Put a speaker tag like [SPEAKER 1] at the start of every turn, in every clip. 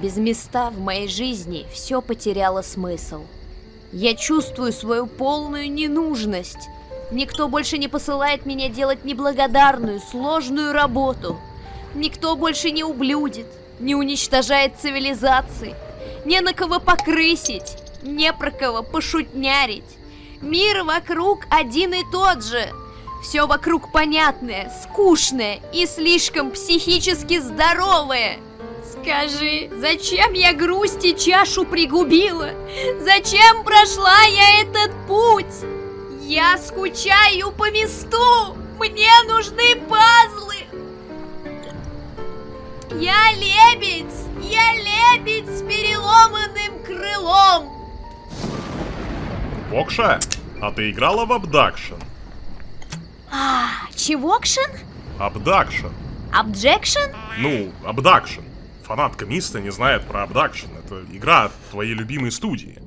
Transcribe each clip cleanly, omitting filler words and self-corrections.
[SPEAKER 1] Без места в моей жизни все потеряло смысл. Я чувствую свою полную ненужность. Никто больше не посылает меня делать неблагодарную, сложную работу. Никто больше не ублюдит, не уничтожает цивилизации. Не на кого покрысить, не про кого пошутнярить. Мир вокруг один и тот же. Все вокруг понятное, скучное и слишком психически здоровое. Скажи, зачем я грусть и чашу пригубила? Зачем прошла я этот путь? Я скучаю по месту. Мне нужны пазлы. Я лебедь с переломанным крылом.
[SPEAKER 2] Вокша, а ты играла в Abduction?
[SPEAKER 1] Чевокшен?
[SPEAKER 2] Abduction.
[SPEAKER 1] Обджекшен?
[SPEAKER 2] Ну, Abduction. Фанатка Миста не знает про Abduction. Это игра от твоей любимой студии.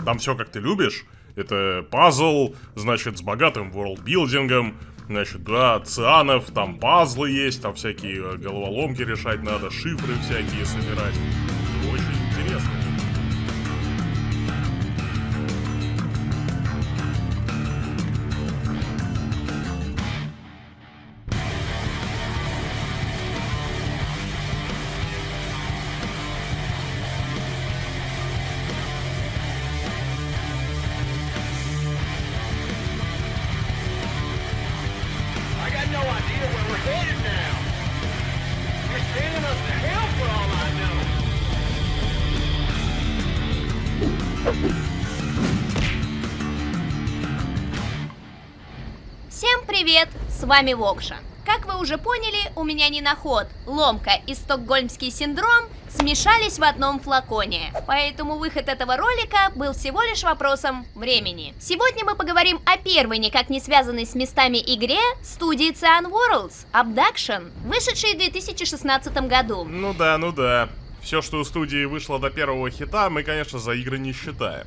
[SPEAKER 2] Там все как ты любишь. Это пазл, значит, с богатым ворлдбилдингом. Значит, да, цианов, там пазлы есть, там всякие головоломки решать надо, шифры всякие собирать. Очень интересно.
[SPEAKER 3] I got no idea where we're headed now. You're sending us to hell for all I know.
[SPEAKER 1] Всем привет, с вами Вокша. Как вы уже поняли, у меня ненаход, ломка и стокгольмский синдром смешались в одном флаконе. Поэтому выход этого ролика был всего лишь вопросом времени. Сегодня мы поговорим о первой, никак не связанной с местами игре студии Cyan Worlds, Abduction, вышедшей в 2016 году.
[SPEAKER 2] Ну да. Все, что у студии вышло до первого хита, мы, конечно, за игры не считаем.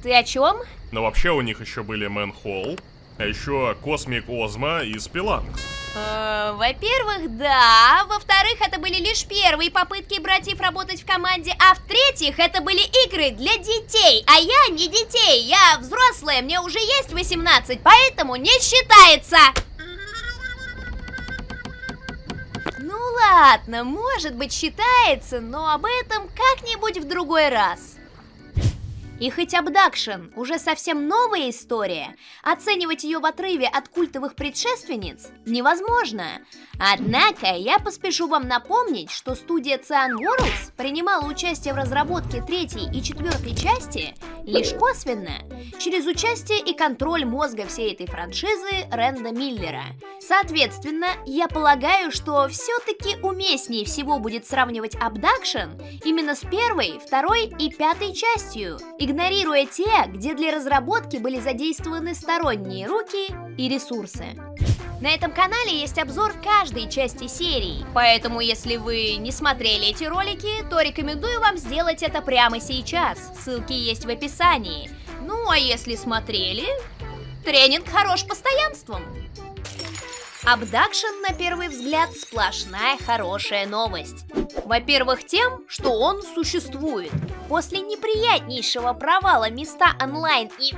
[SPEAKER 1] Ты о чем?
[SPEAKER 2] Но вообще у них еще были Manhole, а еще Cosmic Ozma и Spelunks.
[SPEAKER 1] Во-первых, да. Во-вторых, это были лишь первые попытки братьев работать в команде. А в-третьих, это были игры для детей. А я не детей, я взрослая, мне уже есть 18, поэтому не считается. Ну ладно, может быть считается, но об этом как-нибудь в другой раз. И хоть Abduction уже совсем новая история, оценивать ее в отрыве от культовых предшественниц невозможно. Однако я поспешу вам напомнить, что студия Cyan Worlds принимала участие в разработке третьей и четвертой части лишь косвенно, через участие и контроль мозга всей этой франшизы Рэнда Миллера. Соответственно, я полагаю, что все-таки уместнее всего будет сравнивать Abduction именно с первой, второй и пятой частью, игнорируя те, где для разработки были задействованы сторонние руки и ресурсы. На этом канале есть обзор каждой части серии, поэтому если вы не смотрели эти ролики, то рекомендую вам сделать это прямо сейчас, ссылки есть в описании. Ну а если смотрели, тренинг хорош постоянством. Abduction, на первый взгляд, сплошная хорошая новость. Во-первых, тем, что он существует. После неприятнейшего провала Места Онлайн и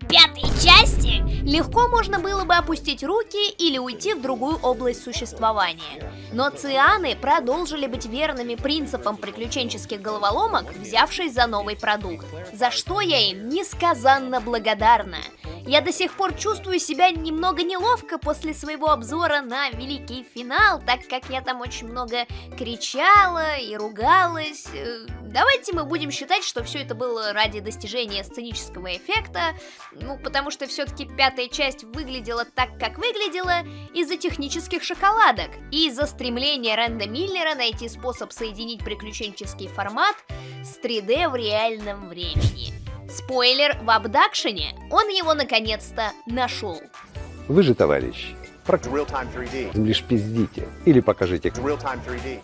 [SPEAKER 1] пятой части легко можно было бы опустить руки или уйти в другую область существования. Но цианы продолжили быть верными принципам приключенческих головоломок, взявшись за новый продукт, за что я им несказанно благодарна. Я до сих пор чувствую себя немного неловко после своего обзора на великий финал, так как я там очень много кричала и ругалась. Давайте мы будем считать, что все это было ради достижения сценического эффекта, ну, потому что все-таки пятая часть выглядела так, как выглядела, из-за технических шоколадок и из-за стремления Рэнда Миллера найти способ соединить приключенческий формат с 3D в реальном времени. Спойлер, в Abduction'е он его наконец-то нашел.
[SPEAKER 4] Вы же, товарищ,
[SPEAKER 3] Real-time 3D.
[SPEAKER 4] лишь пиздите. Или покажите,
[SPEAKER 3] Real-time 3D.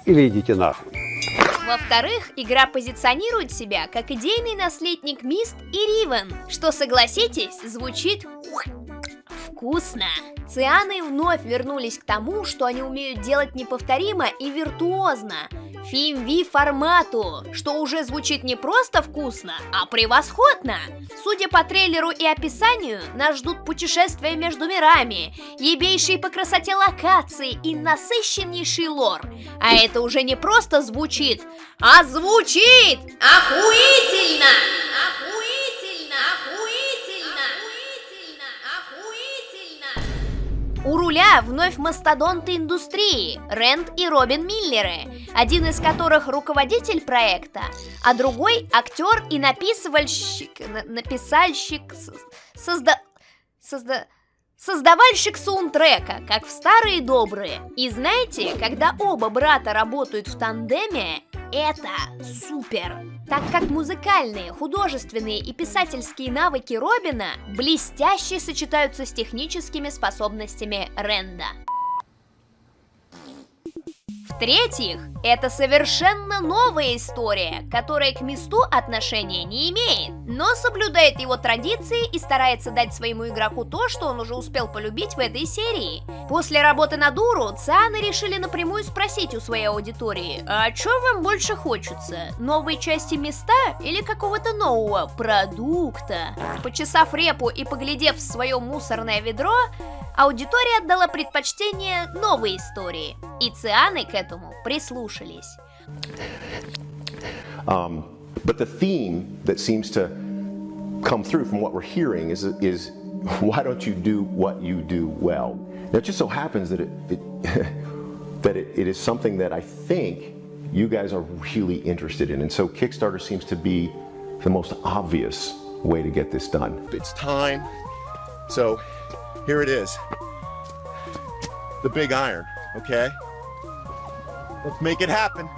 [SPEAKER 4] или идите нахуй.
[SPEAKER 1] Во-вторых, игра позиционирует себя как идейный наследник Мист и Ривен, что, согласитесь, звучит вкусно. Цианы вновь вернулись к тому, что они умеют делать неповторимо и виртуозно. FMV формату, что уже звучит не просто вкусно, а превосходно. Судя по трейлеру и описанию, нас ждут путешествия между мирами, ебейшие по красоте локации и насыщеннейший лор. А это уже не просто звучит, а звучит охуительно! У руля вновь мастодонты индустрии Рэнд и Робин Миллеры, один из которых руководитель проекта, а другой актер и создавальщик саундтрека, как в старые добрые. И знаете, когда оба брата работают в тандеме, это супер! Так как музыкальные, художественные и писательские навыки Робина блестяще сочетаются с техническими способностями Рэнда. В-третьих, это совершенно новая история, которая к Мисту отношения не имеет, но соблюдает его традиции и старается дать своему игроку то, что он уже успел полюбить в этой серии. После работы над Уру, цианы решили напрямую спросить у своей аудитории: а что вам больше хочется? Новой части Миста или какого-то нового продукта? Почесав репу и поглядев в свое мусорное ведро, аудитория отдала предпочтение новой истории, и цианы к этому прислушались.
[SPEAKER 5] But the theme that seems to come through from what we're hearing is why don't you do what you do well? Now, it just so happens that it is something that I think you guys are really interested in, and so Kickstarter seems to be the most obvious way to get this done.
[SPEAKER 6] It's time. So here it is. The big iron, okay? Let's make it happen.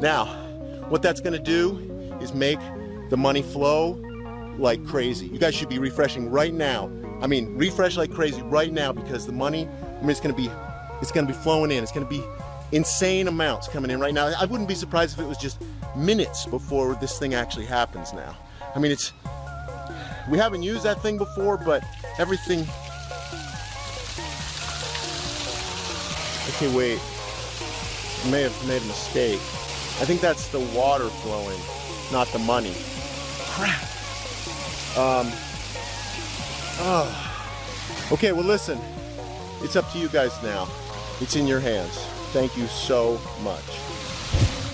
[SPEAKER 6] Now, what that's gonna do is make the money flow like crazy. You guys should be refreshing right now. I mean, refresh like crazy right now, because the money, I mean, it's gonna be flowing in. It's gonna be insane amounts coming in right now. I wouldn't be surprised if it was just minutes before this thing actually happens now. I mean, we haven't used that thing before, but everything... Okay, wait. I may have made a mistake. I think that's the water flowing, not the money. Crap. Okay, well listen. It's up to you guys now. It's in your hands. Thank you so much.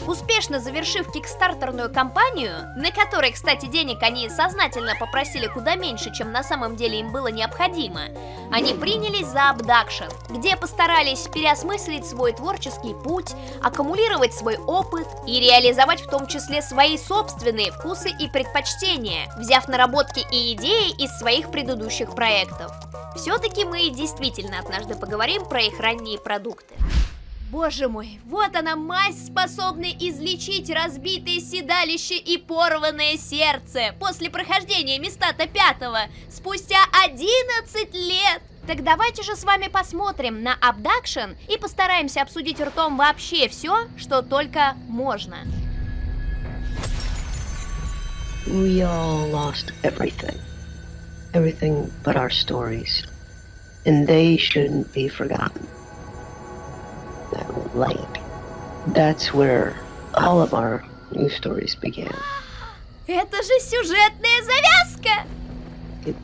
[SPEAKER 1] Успешно завершив кикстартерную кампанию, на которой, кстати, денег они сознательно попросили куда меньше, чем на самом деле им было необходимо, они принялись за Abduction, где постарались переосмыслить свой творческий путь, аккумулировать свой опыт и реализовать в том числе свои собственные вкусы и предпочтения, взяв наработки и идеи из своих предыдущих проектов. Все-таки мы действительно однажды поговорим про их ранние продукты. Боже мой, вот она мазь, способная излечить разбитое седалище и порванное сердце после прохождения Мистата 5-го спустя 11 лет. Так давайте же с вами посмотрим на Abduction и постараемся обсудить ртом вообще все, что только можно.
[SPEAKER 7] We all lost everything. Everything but our stories. And they shouldn't be forgotten. That light. That's where all of our new stories began.
[SPEAKER 1] Это же сюжетная завязка!
[SPEAKER 7] It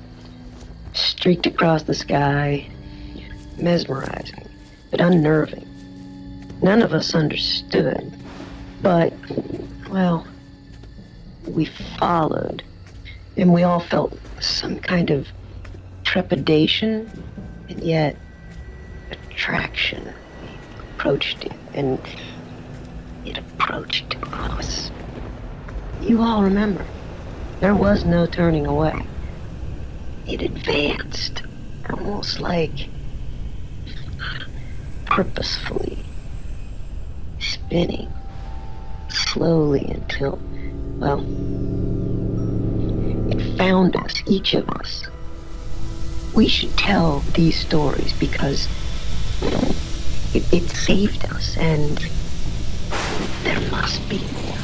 [SPEAKER 7] streaked across the sky, mesmerizing, but unnerving. None of us understood, but, well, we followed, and we all felt some kind of trepidation, and yet attraction. Approached it, and it approached us. You all remember, there was no turning away. It advanced, almost like purposefully, spinning slowly until, well, it found us, each of us. We should tell these stories because It saved us, and there must be more.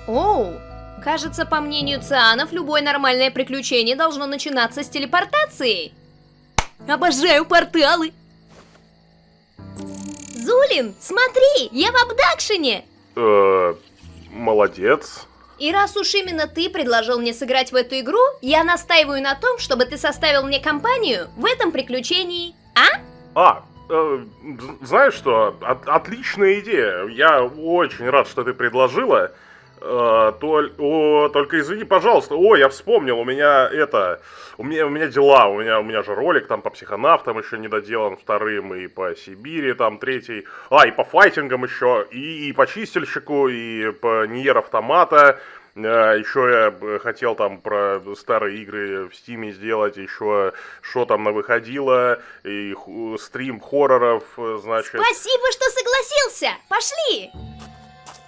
[SPEAKER 1] Оу, кажется, по мнению цианов, любое нормальное приключение должно начинаться с телепортации. Обожаю порталы! Зулин, смотри, я в абдакшене!
[SPEAKER 2] Молодец.
[SPEAKER 1] И раз уж именно ты предложил мне сыграть в эту игру, я настаиваю на том, чтобы ты составил мне компанию в этом приключении. А?
[SPEAKER 2] Знаешь что, отличная идея. Я очень рад, что ты предложила. Только извини, пожалуйста. О, я вспомнил, у меня дела, у меня же ролик там по психонавтам еще не доделан, вторым, и по Сибири там третий, и по файтингам еще, и по чистильщику, и по Ниер Автомата. Еще я хотел там про старые игры в Стиме сделать, еще что там навыходило, и стрим хорроров, значит.
[SPEAKER 1] Спасибо, что согласился! Пошли!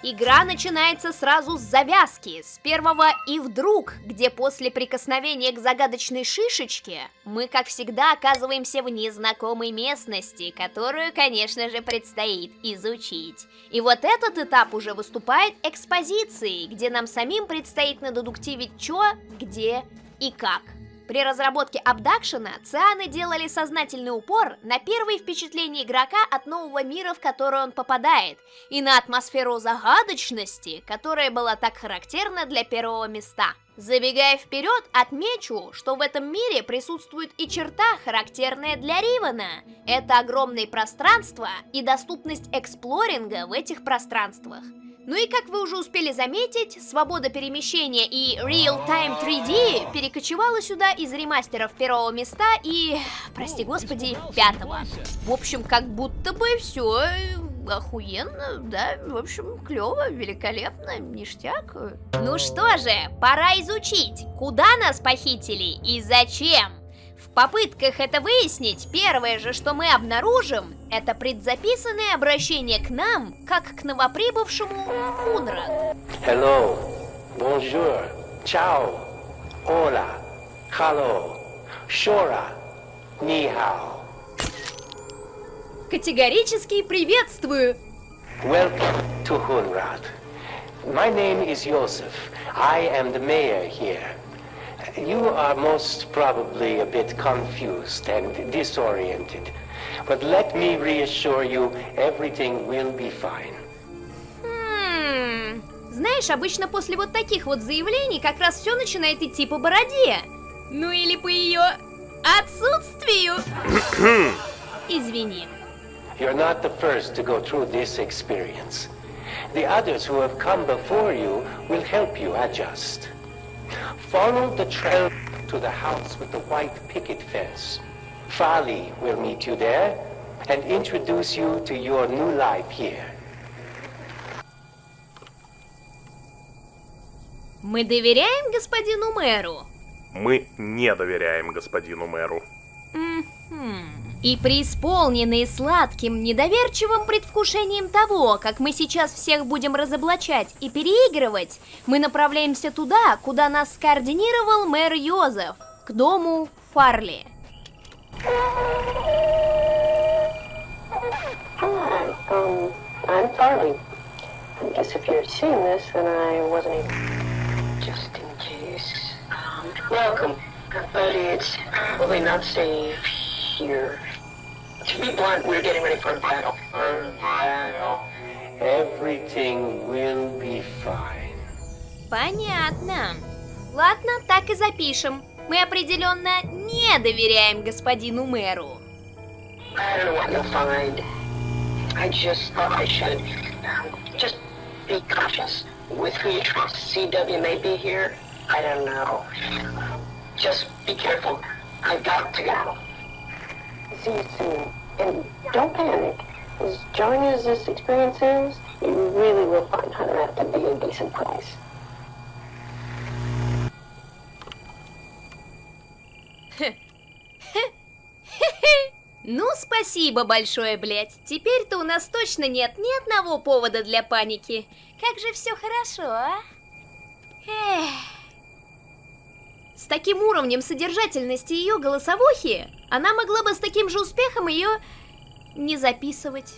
[SPEAKER 1] Игра начинается сразу с завязки, с первого «и вдруг», где после прикосновения к загадочной шишечке мы, как всегда, оказываемся в незнакомой местности, которую, конечно же, предстоит изучить. И вот этот этап уже выступает экспозицией, где нам самим предстоит надедуктивить чё, где и как. При разработке Абдакшена цианы делали сознательный упор на первые впечатления игрока от нового мира, в который он попадает, и на атмосферу загадочности, которая была так характерна для первого места. Забегая вперед, отмечу, что в этом мире присутствует и черта, характерная для Ривена. Это огромное пространство и доступность эксплоринга в этих пространствах. Ну и как вы уже успели заметить, свобода перемещения и Real-Time 3D перекочевала сюда из ремастеров первого места и, прости господи, пятого. В общем, как будто бы все охуенно, да, в общем, клево, великолепно, ништяк. Ну что же, пора изучить, куда нас похитили и зачем. В попытках это выяснить, первое же, что мы обнаружим, это предзаписанное обращение к нам, как к новоприбывшему Хунрад.
[SPEAKER 8] Hello, bonjour, ciao, hola, hello, shora, ni hao.
[SPEAKER 1] Категорически приветствую!
[SPEAKER 8] Welcome to Hunrad. My name is Joseph. I am the mayor here. You are most probably a bit confused and disoriented. But let me reassure you, everything will be fine.
[SPEAKER 1] Знаешь, обычно после вот таких вот заявлений как раз все начинает идти по бороде. Ну или по ее отсутствию. Извини.
[SPEAKER 8] You're not the first to go through this experience. The others who have come before you will help you adjust. Follow the trail to the house with the white picket fence. Fali will meet you there and introduce you to your new life here.
[SPEAKER 1] Мы доверяем господину мэру?
[SPEAKER 2] Мы не доверяем господину мэру.
[SPEAKER 1] И преисполненные сладким, недоверчивым предвкушением того, как мы сейчас всех будем разоблачать и переигрывать, мы направляемся туда, куда нас скоординировал мэр Йозеф, к дому Фарли.
[SPEAKER 7] I'm Farley. I guess if you're seeing this, then I wasn't even... Just in case. Welcome. But it's probably not safe here. To be blunt, we're getting ready for a battle.
[SPEAKER 8] Everything will be fine.
[SPEAKER 1] Понятно. Ладно, так и запишем. Мы определенно не доверяем господину мэру.
[SPEAKER 7] I don't know what you'll find. I just thought I should. Just be cautious. With who you trust. CW may be here. I don't know. Just be careful. I've got to go. See you soon. And don't panic. As jarring as this experience is, you really will find Hunter to be a decent place.
[SPEAKER 1] Ну, спасибо большое, блядь. Теперь-то у нас точно нет ни одного повода для паники. Как же все хорошо, а? Эх. С таким уровнем содержательности ее голосовухи, она могла бы с таким же успехом ее не записывать.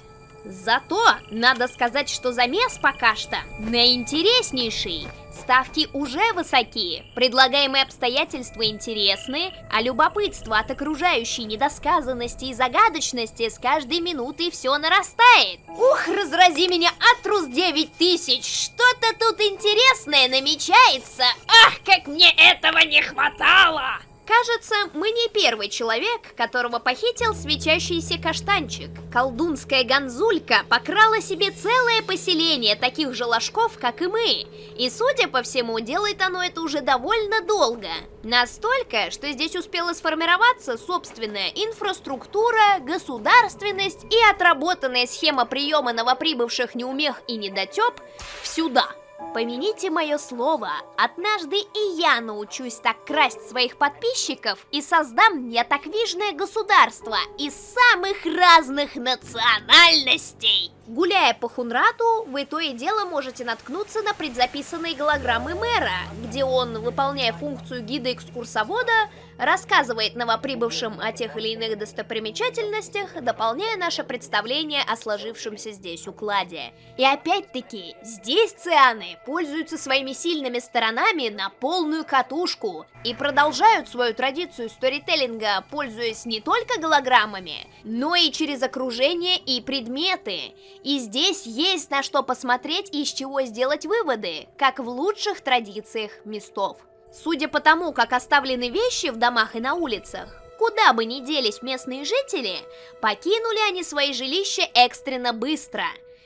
[SPEAKER 1] Зато надо сказать, что замес пока что наиинтереснейший. Ставки уже высоки, предлагаемые обстоятельства интересны, а любопытство от окружающей недосказанности и загадочности с каждой минутой все нарастает. Ух, разрази меня, Атрус 9000, что-то тут интересное намечается. Ах, как мне этого не хватало! Кажется, мы не первый человек, которого похитил светящийся каштанчик. Колдунская Гонзулька покрала себе целое поселение таких же ложков, как и мы. И, судя по всему, делает оно это уже довольно долго. Настолько, что здесь успела сформироваться собственная инфраструктура, государственность и отработанная схема приема новоприбывших неумех и недотеп сюда. Помяните мое слово, однажды и я научусь так красть своих подписчиков и создам неотаквижное государство из самых разных национальностей. Гуляя по Хунрату, вы то и дело можете наткнуться на предзаписанные голограммы мэра, где он, выполняя функцию гида-экскурсовода, рассказывает новоприбывшим о тех или иных достопримечательностях, дополняя наше представление о сложившемся здесь укладе. И опять-таки, здесь цианы пользуются своими сильными сторонами на полную катушку и продолжают свою традицию сторителлинга, пользуясь не только голограммами, но и через окружение и предметы. И здесь есть на что посмотреть и из чего сделать выводы, как в лучших традициях местов. Судя по тому, как оставлены вещи в домах и на улицах, куда бы ни делись местные жители, покинули они свои жилища экстренно быстро.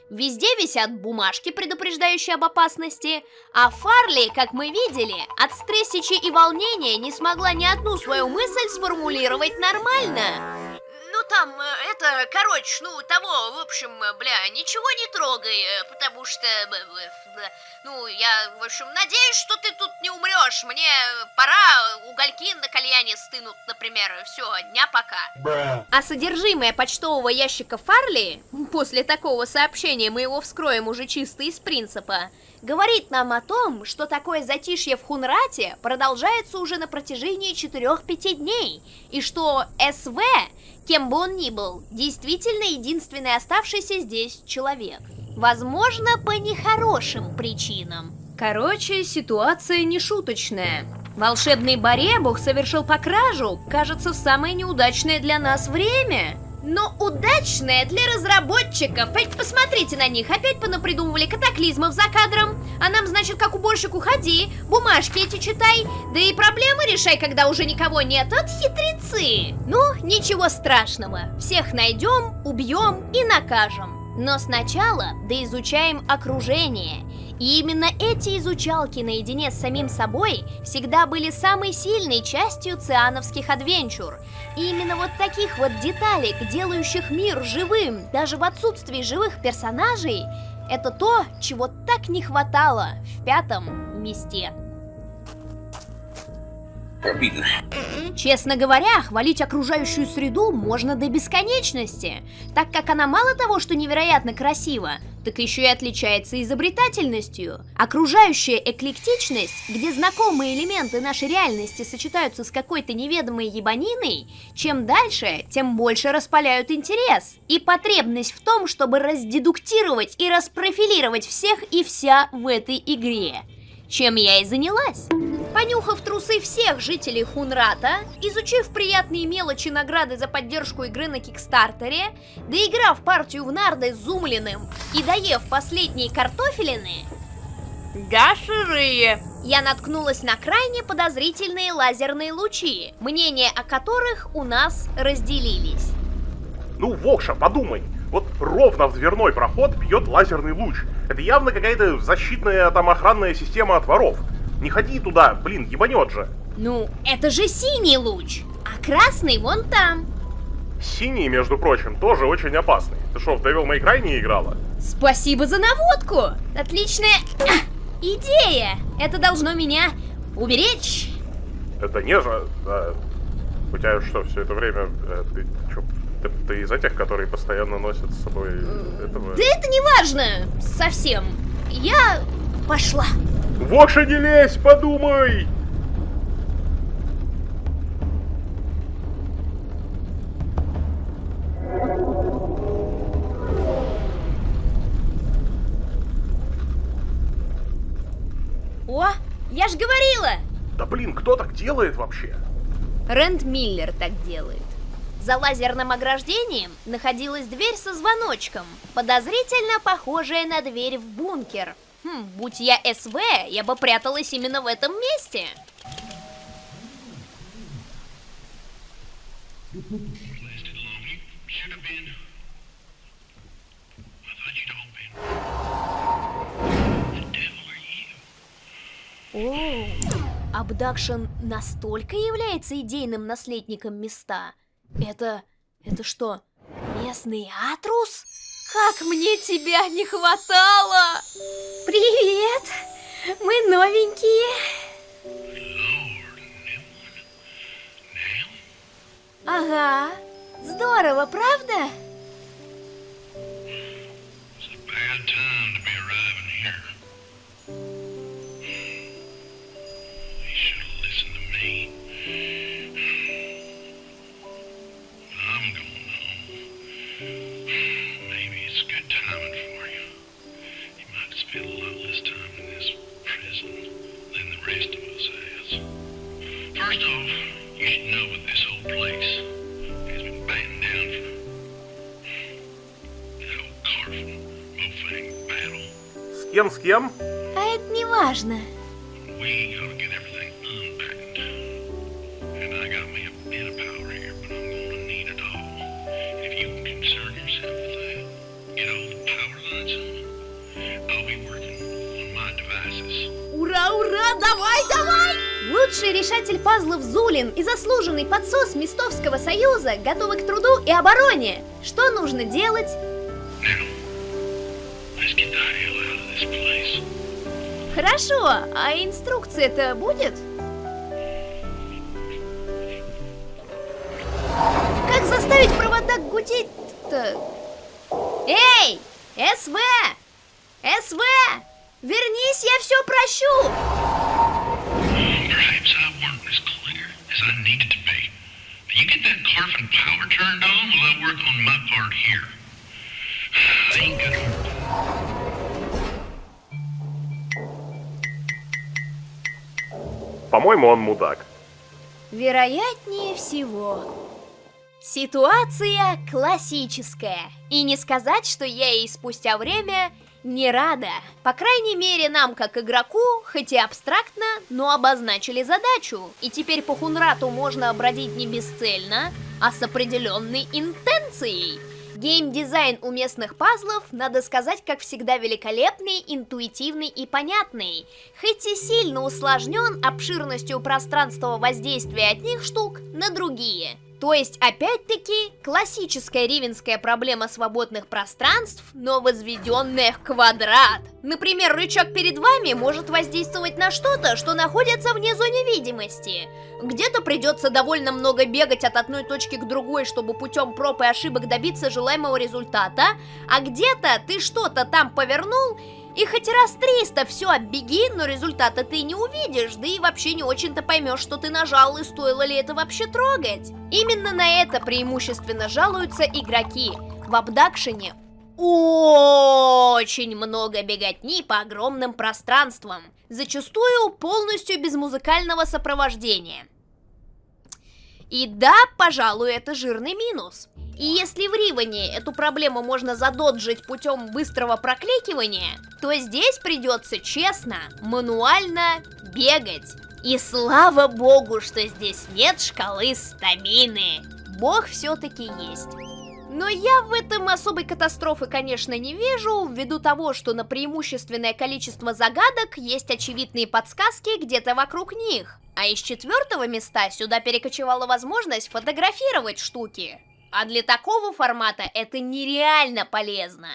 [SPEAKER 1] Везде висят бумажки, предупреждающие об опасности, а Фарли, как мы видели, от стрессича и волнения не смогла ни одну свою мысль сформулировать нормально. Ну там, в общем, ничего не трогай, потому что, я, в общем, надеюсь, что ты тут не умрешь, мне пора, угольки на кальяне стынут, например, все, дня пока. А содержимое почтового ящика Фарли, после такого сообщения мы его вскроем уже чисто из принципа, говорит нам о том, что такое затишье в Хунрате продолжается уже на протяжении 4-5 дней, и что СВ, кем бы он ни был, действительно единственный оставшийся здесь человек. Возможно, по нехорошим причинам. Короче, ситуация нешуточная. Волшебный Баребух совершил покражу, кажется, в самое неудачное для нас время. Но удачное для разработчиков. Ведь посмотрите на них, опять понапридумывали катаклизмов за кадром. А нам, значит, как уборщику ходи, бумажки эти читай, да и проблемы решай, когда уже никого нет. Вот хитрецы. Ну, ничего страшного. Всех найдем, убьем и накажем. Но сначала доизучаем окружение. И именно эти изучалки наедине с самим собой всегда были самой сильной частью циановских адвенчур. И именно вот таких вот деталек, делающих мир живым, даже в отсутствии живых персонажей, это то, чего так не хватало в 5-м месте. Честно говоря, хвалить окружающую среду можно до бесконечности, так как она мало того, что невероятно красива, так еще и отличается изобретательностью. Окружающая эклектичность, где знакомые элементы нашей реальности сочетаются с какой-то неведомой ебаниной, чем дальше, тем больше распаляют интерес и потребность в том, чтобы раздедуктировать и распрофилировать всех и вся в этой игре. Чем я и занялась. Понюхав трусы всех жителей Хунрата, изучив приятные мелочи награды за поддержку игры на Кикстартере, доиграв партию в нарды с Зумлиным и доев последние картофелины, да, сырые, я наткнулась на крайне подозрительные лазерные лучи, мнения о которых у нас разделились.
[SPEAKER 2] Ну, Вокша, подумай. Вот ровно в дверной проход бьет лазерный луч. Это явно какая-то защитная там охранная система от воров. Не ходи туда, блин, ебанет же.
[SPEAKER 1] Ну, это же синий луч, а красный вон там.
[SPEAKER 2] Синий, между прочим, тоже очень опасный. Ты что, в Devil May Cry не играла?
[SPEAKER 1] Спасибо за наводку! Отличная идея! Это должно меня уберечь.
[SPEAKER 2] Это не же... У тебя что, все это время... ты из этих, которые постоянно носят с собой этого...
[SPEAKER 1] Да это не важно совсем. Я пошла.
[SPEAKER 2] В уши не лезь, подумай!
[SPEAKER 1] О, я ж говорила!
[SPEAKER 2] Да блин, кто так делает вообще?
[SPEAKER 1] Рэнд Миллер так делает. За лазерным ограждением находилась дверь со звоночком, подозрительно похожая на дверь в бункер. Будь я СВ, я бы пряталась именно в этом месте. О, Абдакшн настолько является идейным наследником места. Это что, местный Атрус? Как мне тебя не хватало! Привет! Мы новенькие. Ага, здорово, правда?
[SPEAKER 2] С кем?
[SPEAKER 1] А это не важно. Ура, ура, давай, давай! Лучший решатель пазлов Зулин и заслуженный подсос Местовского союза готовы к труду и обороне. Что нужно делать? Хорошо, а инструкция-то будет? Как заставить провода гудеть-то? Эй, СВ! СВ! Вернись, я все прощу!
[SPEAKER 2] По-моему, он мудак.
[SPEAKER 1] Вероятнее всего. Ситуация классическая. И не сказать, что я ей спустя время не рада. По крайней мере, нам, как игроку, хоть и абстрактно, но обозначили задачу. И теперь по Хунрату можно бродить не бесцельно, а с определенной интенцией. Геймдизайн у местных пазлов, надо сказать, как всегда великолепный, интуитивный и понятный, хоть и сильно усложнен обширностью пространства воздействия одних штук на другие. То есть, опять-таки, классическая ривенская проблема свободных пространств, но возведенная в квадрат. Например, рычаг перед вами может воздействовать на что-то, что находится вне зоны видимости. Где-то придется довольно много бегать от одной точки к другой, чтобы путем проб и ошибок добиться желаемого результата, а где-то ты что-то там повернул, и хоть раз 300 все оббеги, но результата ты не увидишь, да и вообще не очень-то поймешь, что ты нажал и стоило ли это вообще трогать. Именно на это преимущественно жалуются игроки. В Абдакшене очень много беготни по огромным пространствам, зачастую полностью без музыкального сопровождения. И да, пожалуй, это жирный минус. И если в Риване эту проблему можно задоджить путем быстрого прокликивания, то здесь придется честно, мануально бегать. И слава богу, что здесь нет шкалы стамины. Бог все-таки есть. Но я в этом особой катастрофы, конечно, не вижу, ввиду того, что на преимущественное количество загадок есть очевидные подсказки где-то вокруг них. А из 4-го места сюда перекочевала возможность фотографировать штуки. А для такого формата это нереально полезно.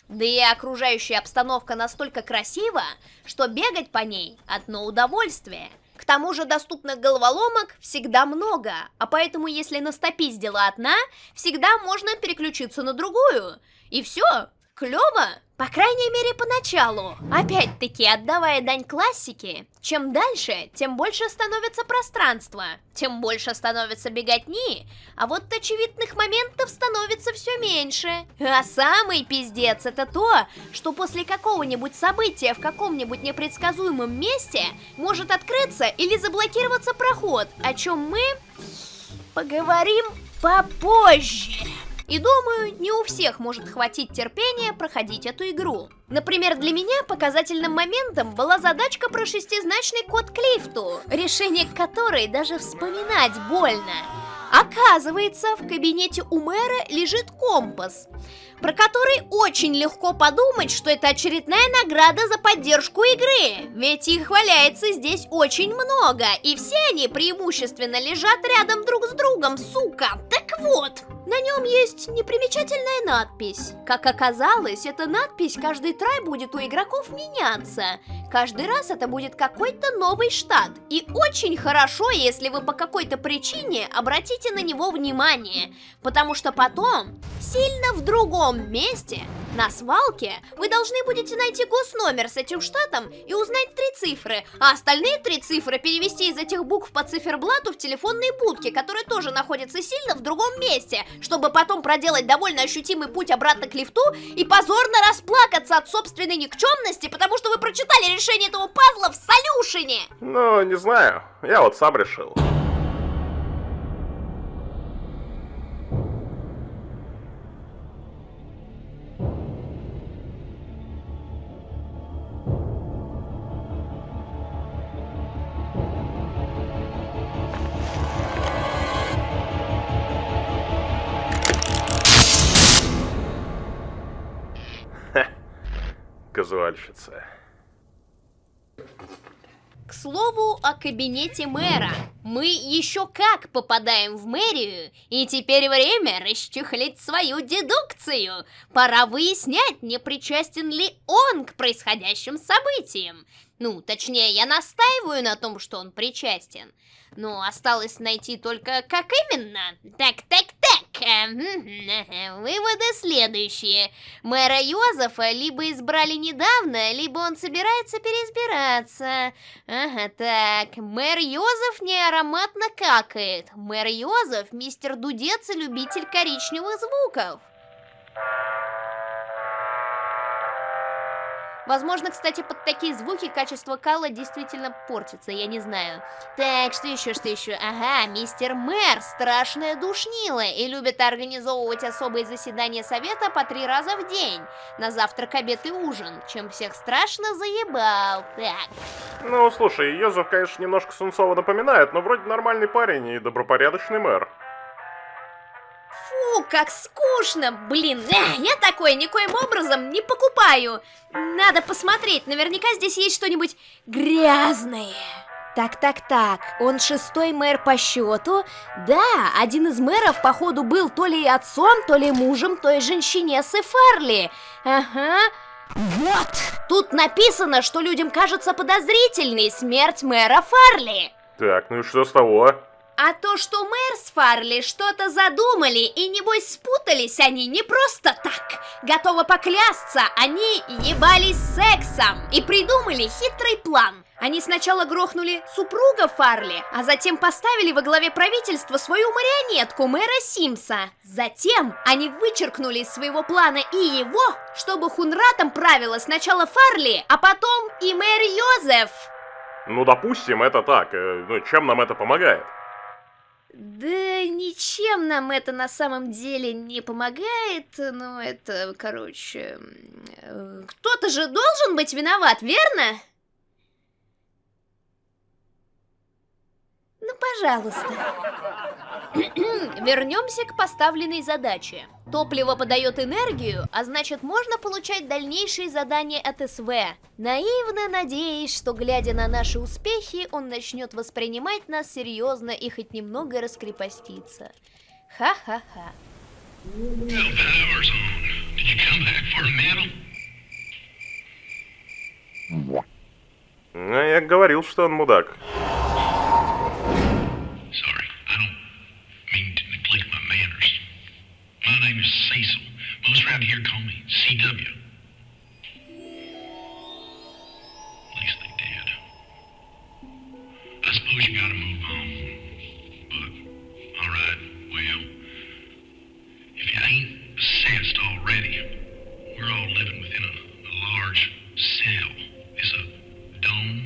[SPEAKER 1] Да и окружающая обстановка настолько красива, что бегать по ней одно удовольствие. К К тому же доступных головоломок всегда много, а поэтому если настопиздила одна, всегда можно переключиться на другую. И все, клево, по крайней мере поначалу. Опять-таки, отдавая дань классике, чем дальше, тем больше становится пространства, тем больше становится беготни, а вот очевидных моментов становится все меньше. А самый пиздец это то, что после какого-нибудь события в каком-нибудь непредсказуемом месте может открыться или заблокироваться проход, о чем мы поговорим попозже. И думаю, не у всех может хватить терпения проходить эту игру. Например, для меня показательным моментом была задачка про шестизначный код к лифту, решение которой даже вспоминать больно. Оказывается, в кабинете у мэра лежит компас, про который очень легко подумать, что это очередная награда за поддержку игры. Ведь их валяется здесь очень много, и все они преимущественно лежат рядом друг с другом, сука. Так вот, на нем есть непримечательная надпись. Как оказалось, эта надпись каждый трай будет у игроков меняться. Каждый раз это будет какой-то новый штат. И очень хорошо, если вы по какой-то причине обратите на него внимание. Потому что потом, сильно в другом месте, на свалке, вы должны будете найти госномер с этим штатом и узнать 3 цифры, а остальные 3 цифры перевести из этих букв по циферблату в телефонной будке, которая тоже находится сильно в другом месте, чтобы потом проделать довольно ощутимый путь обратно к лифту и позорно расплакаться от собственной никчемности, потому что вы прочитали решение этого пазла в солюшене.
[SPEAKER 2] Ну, не знаю, я вот сам решил. Казуальщица.
[SPEAKER 1] К слову о кабинете мэра. Мы еще как попадаем в мэрию, и теперь время расчехлить свою дедукцию. Пора выяснять, не причастен ли он к происходящим событиям. Ну, точнее, я настаиваю на том, что он причастен. Но осталось найти только как именно. Так. Выводы следующие. Мэра Йозефа либо избрали недавно, либо он собирается переизбираться. Ага, так. Мэр Йозеф не ароматно какает. Мэр Йозеф мистер Дудец и любитель коричневых звуков. Возможно, кстати, под такие звуки качество кала действительно портится, я не знаю. Так, что еще? Ага, мистер Мэр, страшная душнила, и любит организовывать особые заседания совета по 3 раза в день. На завтрак, обед и ужин, чем всех страшно заебал. Так.
[SPEAKER 2] Ну, слушай, Йозеф, конечно, немножко Сунцова напоминает, но вроде нормальный парень и добропорядочный мэр.
[SPEAKER 1] Фу, как скучно, блин, я такое никоим образом не покупаю. Надо посмотреть, наверняка здесь есть что-нибудь грязное. Так, он 6-й мэр по счету. Да, один из мэров, походу, был то ли отцом, то ли мужем той женщинесы Фарли. Ага. Вот, тут написано, что людям кажется подозрительной смерть мэра Фарли.
[SPEAKER 2] Так, ну и что с того?
[SPEAKER 1] А то, что мэр с Фарли что-то задумали, и небось спутались они не просто так. Готова поклясться, они ебались сексом и придумали хитрый план. Они сначала грохнули супруга Фарли, а затем поставили во главе правительства свою марионетку, мэра Симса. Затем они вычеркнули из своего плана и его, чтобы Хунратом правила сначала Фарли, а потом и мэр Йозеф.
[SPEAKER 2] Ну, допустим, это так. Ну, чем нам это помогает?
[SPEAKER 1] Да ничем нам это на самом деле не помогает, но это, короче... Кто-то же должен быть виноват, верно? Ну, пожалуйста. Вернемся к поставленной задаче. Топливо подает энергию, а значит можно получать дальнейшие задания от СВ. Наивно надеясь, что глядя на наши успехи, он начнет воспринимать нас серьезно и хоть немного раскрепоститься. Ха-ха-ха.
[SPEAKER 2] Ну, я говорил, что он мудак.
[SPEAKER 9] Cecil. Most around here call me CW. At least they did. I suppose you gotta move on. But, alright, well, if you ain't sensed already, we're all living within a large cell. It's a dome,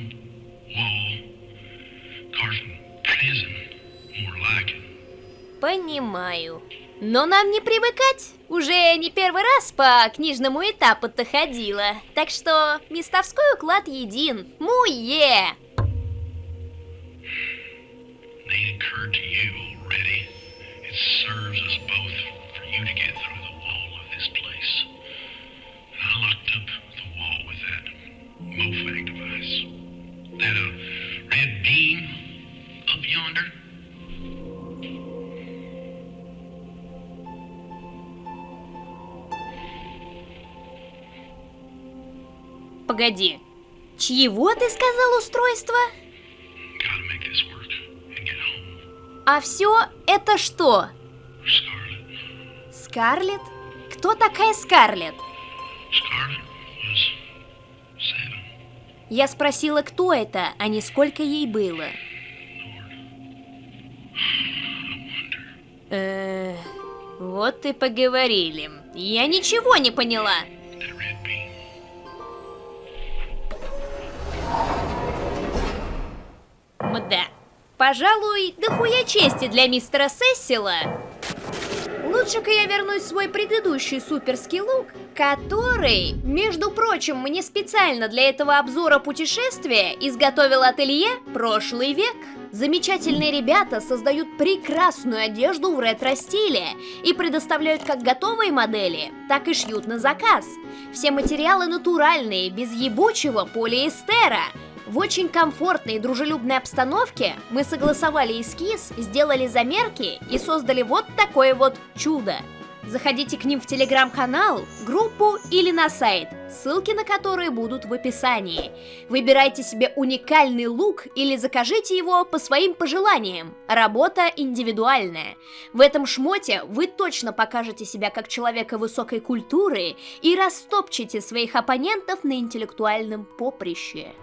[SPEAKER 9] wall, carved from prison, more like it.
[SPEAKER 1] Понимаю. Но нам не привыкать. Уже не первый раз по книжному этапу-то ходила. Так что местовской уклад един. Муе!
[SPEAKER 9] They occurred to you already. It serves us both for you to get through the wall of this place. And I locked up the wall with that MOFAG device. That red beam up yonder.
[SPEAKER 1] Погоди. Чьего ты сказал устройство?
[SPEAKER 9] Gotta make this work and get home.
[SPEAKER 1] А все это что?
[SPEAKER 9] Scarlet.
[SPEAKER 1] Скарлетт? Кто такая Скарлетт?
[SPEAKER 9] Scarlet was 7.
[SPEAKER 1] Я спросила, кто это, а не сколько ей было. Вот и поговорили. Я ничего не поняла.
[SPEAKER 9] That red beam.
[SPEAKER 1] Мда. Пожалуй, дохуя чести для мистера Сесила. Лучше-ка я вернусь в свой предыдущий суперский лук, который, между прочим, мне специально для этого обзора путешествия изготовил ателье «Прошлый век». Замечательные ребята создают прекрасную одежду в ретро-стиле и предоставляют как готовые модели, так и шьют на заказ. Все материалы натуральные, без ебучего полиэстера. В очень комфортной и дружелюбной обстановке мы согласовали эскиз, сделали замерки и создали вот такое вот чудо. Заходите к ним в телеграм-канал, группу или на сайт, ссылки на которые будут в описании. Выбирайте себе уникальный лук или закажите его по своим пожеланиям. Работа индивидуальная. В этом шмоте вы точно покажете себя как человека высокой культуры и растопчете своих оппонентов на интеллектуальном поприще.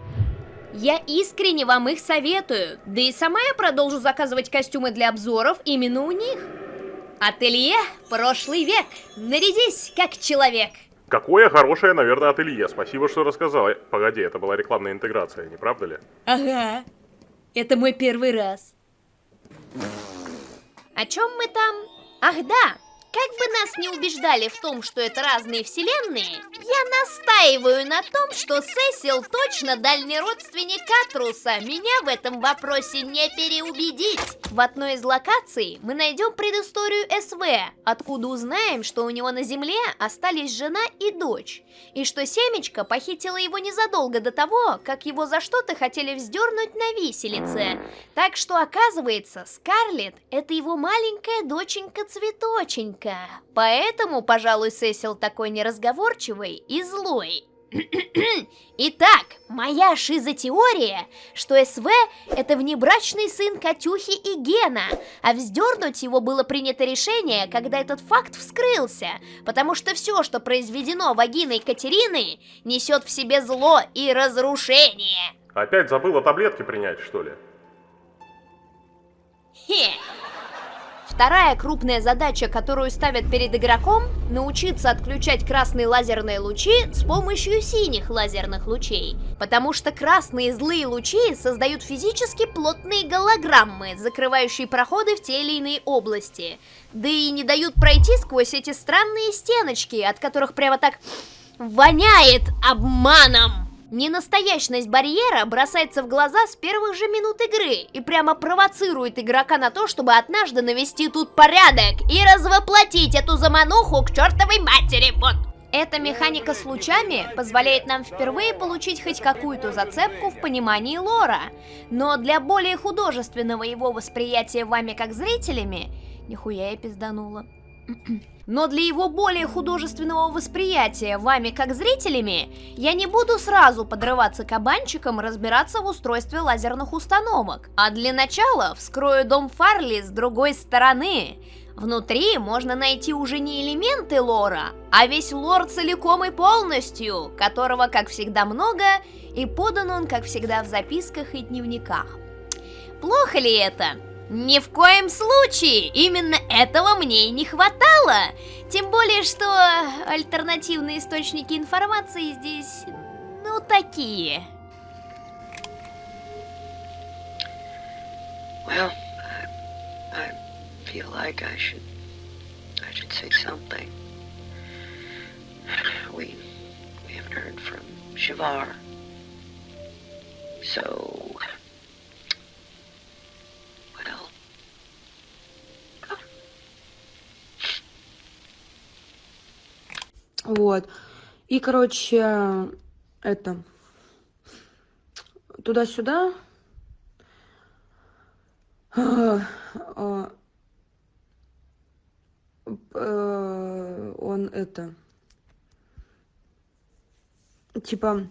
[SPEAKER 1] Я искренне вам их советую, да и сама я продолжу заказывать костюмы для обзоров именно у них. Ателье «Прошлый век». Нарядись как человек.
[SPEAKER 2] Какое хорошее, наверное, ателье. Спасибо, что рассказала. Погоди, это была рекламная интеграция, не правда ли?
[SPEAKER 1] Ага, это мой первый раз. О чем мы там? Ах да, как бы нас не убеждали в том, что это разные вселенные, я настаиваю на том, что Сесил точно дальний родственник Атруса. Меня в этом вопросе не переубедить. В одной из локаций мы найдем предысторию СВ, откуда узнаем, что у него на Земле остались жена и дочь, и что Семечка похитила его незадолго до того, как его за что-то хотели вздернуть на виселице. Так что, оказывается, Скарлетт — это его маленькая доченька-цветоченька. Поэтому, пожалуй, Сесил такой неразговорчивый и злой. Итак, моя шизотеория, что СВ — это внебрачный сын Катюхи и Гена, а вздернуть его было принято решение, когда этот факт вскрылся, потому что все, что произведено вагиной Катерины, несет в себе зло и разрушение.
[SPEAKER 2] Опять забыла таблетки принять, что ли?
[SPEAKER 1] Хе. Вторая крупная задача, которую ставят перед игроком — научиться отключать красные лазерные лучи с помощью синих лазерных лучей. Потому что красные злые лучи создают физически плотные голограммы, закрывающие проходы в те или иные области. Да и не дают пройти сквозь эти странные стеночки, от которых прямо так воняет обманом. Ненастоящность барьера бросается в глаза с первых же минут игры и прямо провоцирует игрока на то, чтобы однажды навести тут порядок и развоплотить эту замануху к чертовой матери, вот. Эта механика с лучами позволяет нам впервые получить хоть какую-то зацепку в понимании лора, но для более художественного его восприятия вами как зрителями... Нихуя я пизданула. Но для его более художественного восприятия вами как зрителями, я не буду сразу подрываться кабанчиком и разбираться в устройстве лазерных установок. А для начала вскрою дом Фарли с другой стороны. Внутри можно найти уже не элементы лора, а весь лор целиком и полностью, которого, как всегда, много, и подан он, как всегда, в записках и дневниках. Плохо ли это? Ни в коем случае! Именно этого мне и не хватало! Тем более, что альтернативные источники информации здесь, ну, такие.
[SPEAKER 7] Well, I feel like I should say something. We haven't heard from Shivar. So, well.
[SPEAKER 10] Вот. И, короче, это... Туда-сюда. Он это... Типа...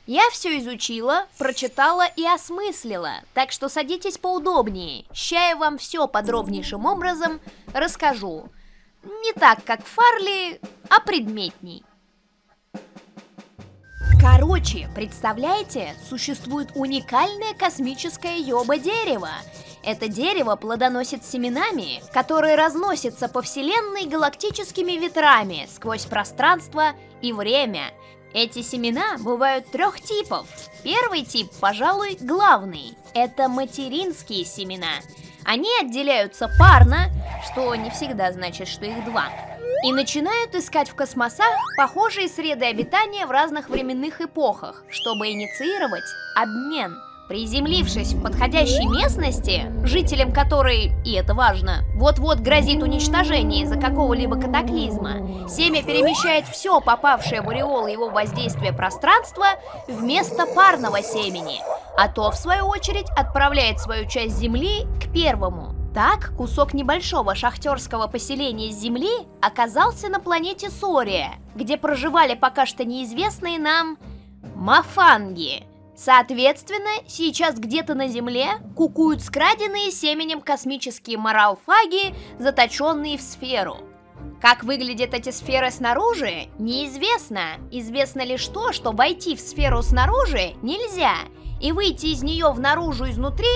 [SPEAKER 1] Я все изучила, прочитала и осмыслила, так что садитесь поудобнее. Ща я вам все подробнейшим образом расскажу. Не так, как Фарли, а предметней. Короче, представляете, существует уникальное космическое ёба-дерево. Это дерево плодоносит семенами, которые разносятся по Вселенной галактическими ветрами сквозь пространство и время. Эти семена бывают 3 типов. Первый тип, пожалуй, главный. Это материнские семена. Они отделяются парно, что не всегда значит, что их 2. И начинают искать в космосах похожие среды обитания в разных временных эпохах, чтобы инициировать обмен. Приземлившись в подходящей местности, жителям которой, и это важно, вот-вот грозит уничтожение из-за какого-либо катаклизма, семя перемещает все попавшее в ореол его воздействия пространства вместо парного семени, а то, в свою очередь, отправляет свою часть Земли к первому. Так, кусок небольшого шахтерского поселения Земли оказался на планете Сория, где проживали пока что неизвестные нам мафанги. Соответственно, сейчас где-то на Земле кукуют скраденные семенем космические моралфаги, заточенные в сферу. Как выглядят эти сферы снаружи, неизвестно. Известно лишь то, что войти в сферу снаружи нельзя, и выйти из нее внаружу изнутри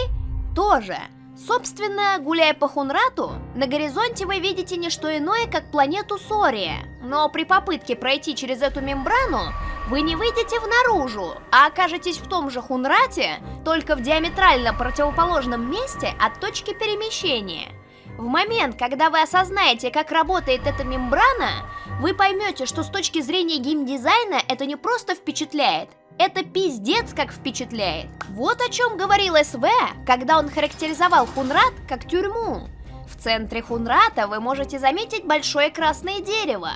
[SPEAKER 1] тоже. Собственно, гуляя по Хунрату, на горизонте вы видите не что иное, как планету Сория. Но при попытке пройти через эту мембрану, вы не выйдете внаружу, а окажетесь в том же Хунрате, только в диаметрально противоположном месте от точки перемещения. В момент, когда вы осознаете, как работает эта мембрана, вы поймете, что с точки зрения геймдизайна это не просто впечатляет, это пиздец как впечатляет. Вот о чем говорил СВ, когда он характеризовал Хунрат как тюрьму. В центре Хунрата вы можете заметить большое красное дерево.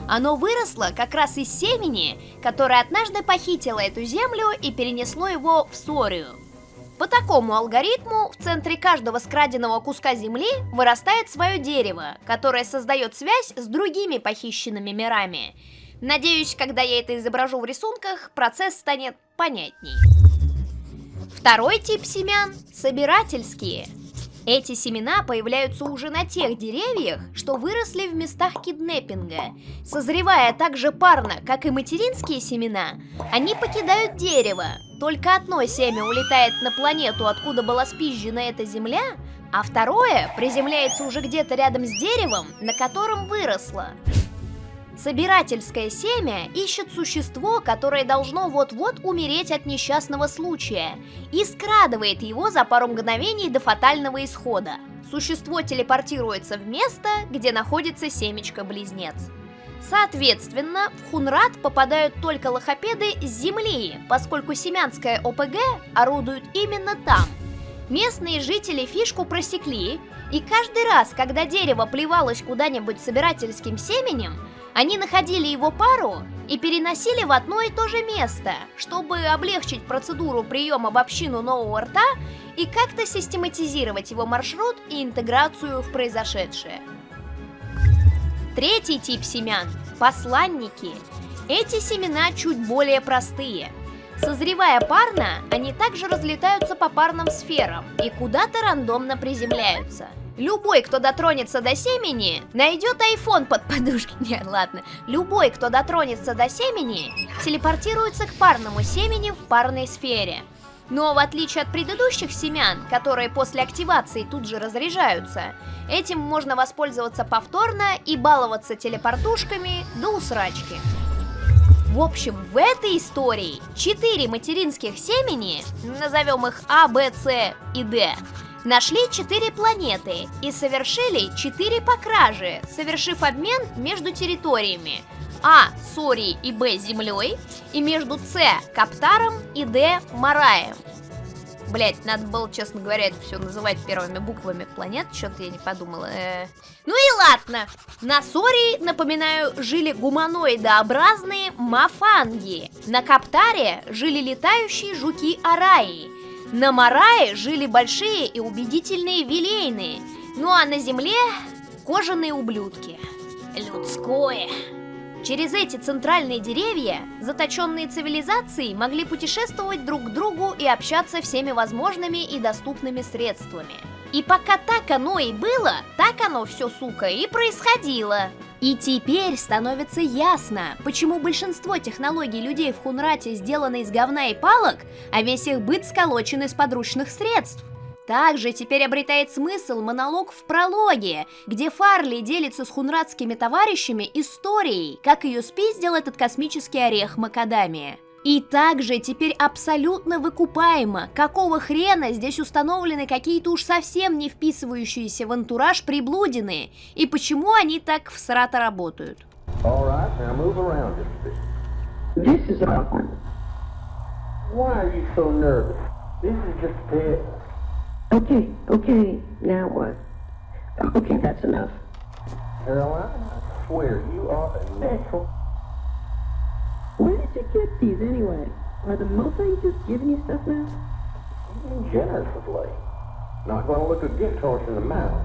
[SPEAKER 1] Оно выросло как раз из семени, которое однажды похитило эту землю и перенесло его в Сорию. По такому алгоритму в центре каждого скраденного куска земли вырастает свое дерево, которое создает связь с другими похищенными мирами. Надеюсь, когда я это изображу в рисунках, процесс станет понятней. Второй тип семян – собирательские. Эти семена появляются уже на тех деревьях, что выросли в местах киднеппинга. Созревая так же парно, как и материнские семена, они покидают дерево. Только одно семя улетает на планету, откуда была спизжена эта земля, а второе приземляется уже где-то рядом с деревом, на котором выросло. Собирательское семя ищет существо, которое должно вот-вот умереть от несчастного случая, и скрадывает его за пару мгновений до фатального исхода. Существо телепортируется в место, где находится семечко-близнец. Соответственно, в Хунрат попадают только лохопеды с Земли, поскольку семянское ОПГ орудует именно там. Местные жители фишку просекли, и каждый раз, когда дерево плевалось куда-нибудь собирательским семенем, они находили его пару и переносили в одно и то же место, чтобы облегчить процедуру приема в общину нового рта и как-то систематизировать его маршрут и интеграцию в произошедшее. Третий тип семян – посланники. Эти семена чуть более простые. Созревая парно, они также разлетаются по парным сферам и куда-то рандомно приземляются. Любой, кто дотронется до семени, найдет iPhone под подушкой. Нет, ладно. Любой, кто дотронется до семени, телепортируется к парному семени в парной сфере. Но в отличие от предыдущих семян, которые после активации тут же разряжаются, этим можно воспользоваться повторно и баловаться телепортушками до усрачки. В общем, в этой истории 4 материнских семени, назовем их А, Б, С и Д, нашли 4 планеты и совершили 4 покражи, совершив обмен между территориями А – Сори и Б – Землей, и между С – Каптаром и Д – Мараем. Блять, надо было, честно говоря, это все называть первыми буквами планет, что-то я не подумала. Ну и ладно. На Сори, напоминаю, жили гуманоидообразные мафанги. На Каптаре жили летающие жуки-араи. На Марае жили большие и убедительные вилейны. Ну а на Земле кожаные ублюдки. Людское. Через эти центральные деревья заточенные цивилизации могли путешествовать друг к другу и общаться всеми возможными и доступными средствами. И пока так оно и было, так оно все, сука, и происходило. И теперь становится ясно, почему большинство технологий людей в Хунрате сделаны из говна и палок, а весь их быт сколочен из подручных средств. Также теперь обретает смысл монолог в прологе, где Фарли делится с хунратскими товарищами историей, как ее спиздил этот космический орех Макадамия. И также теперь абсолютно выкупаемо, какого хрена здесь установлены какие-то уж совсем не вписывающиеся в антураж приблудины, и почему они так всрато работают.
[SPEAKER 7] Okay, now what? Okay, that's enough.
[SPEAKER 8] Caroline, I swear you are a natural.
[SPEAKER 7] Where did you get these anyway? Are the Mustangs just giving you stuff now?
[SPEAKER 8] Generous of late. Not gonna look a gift horse in the mouth.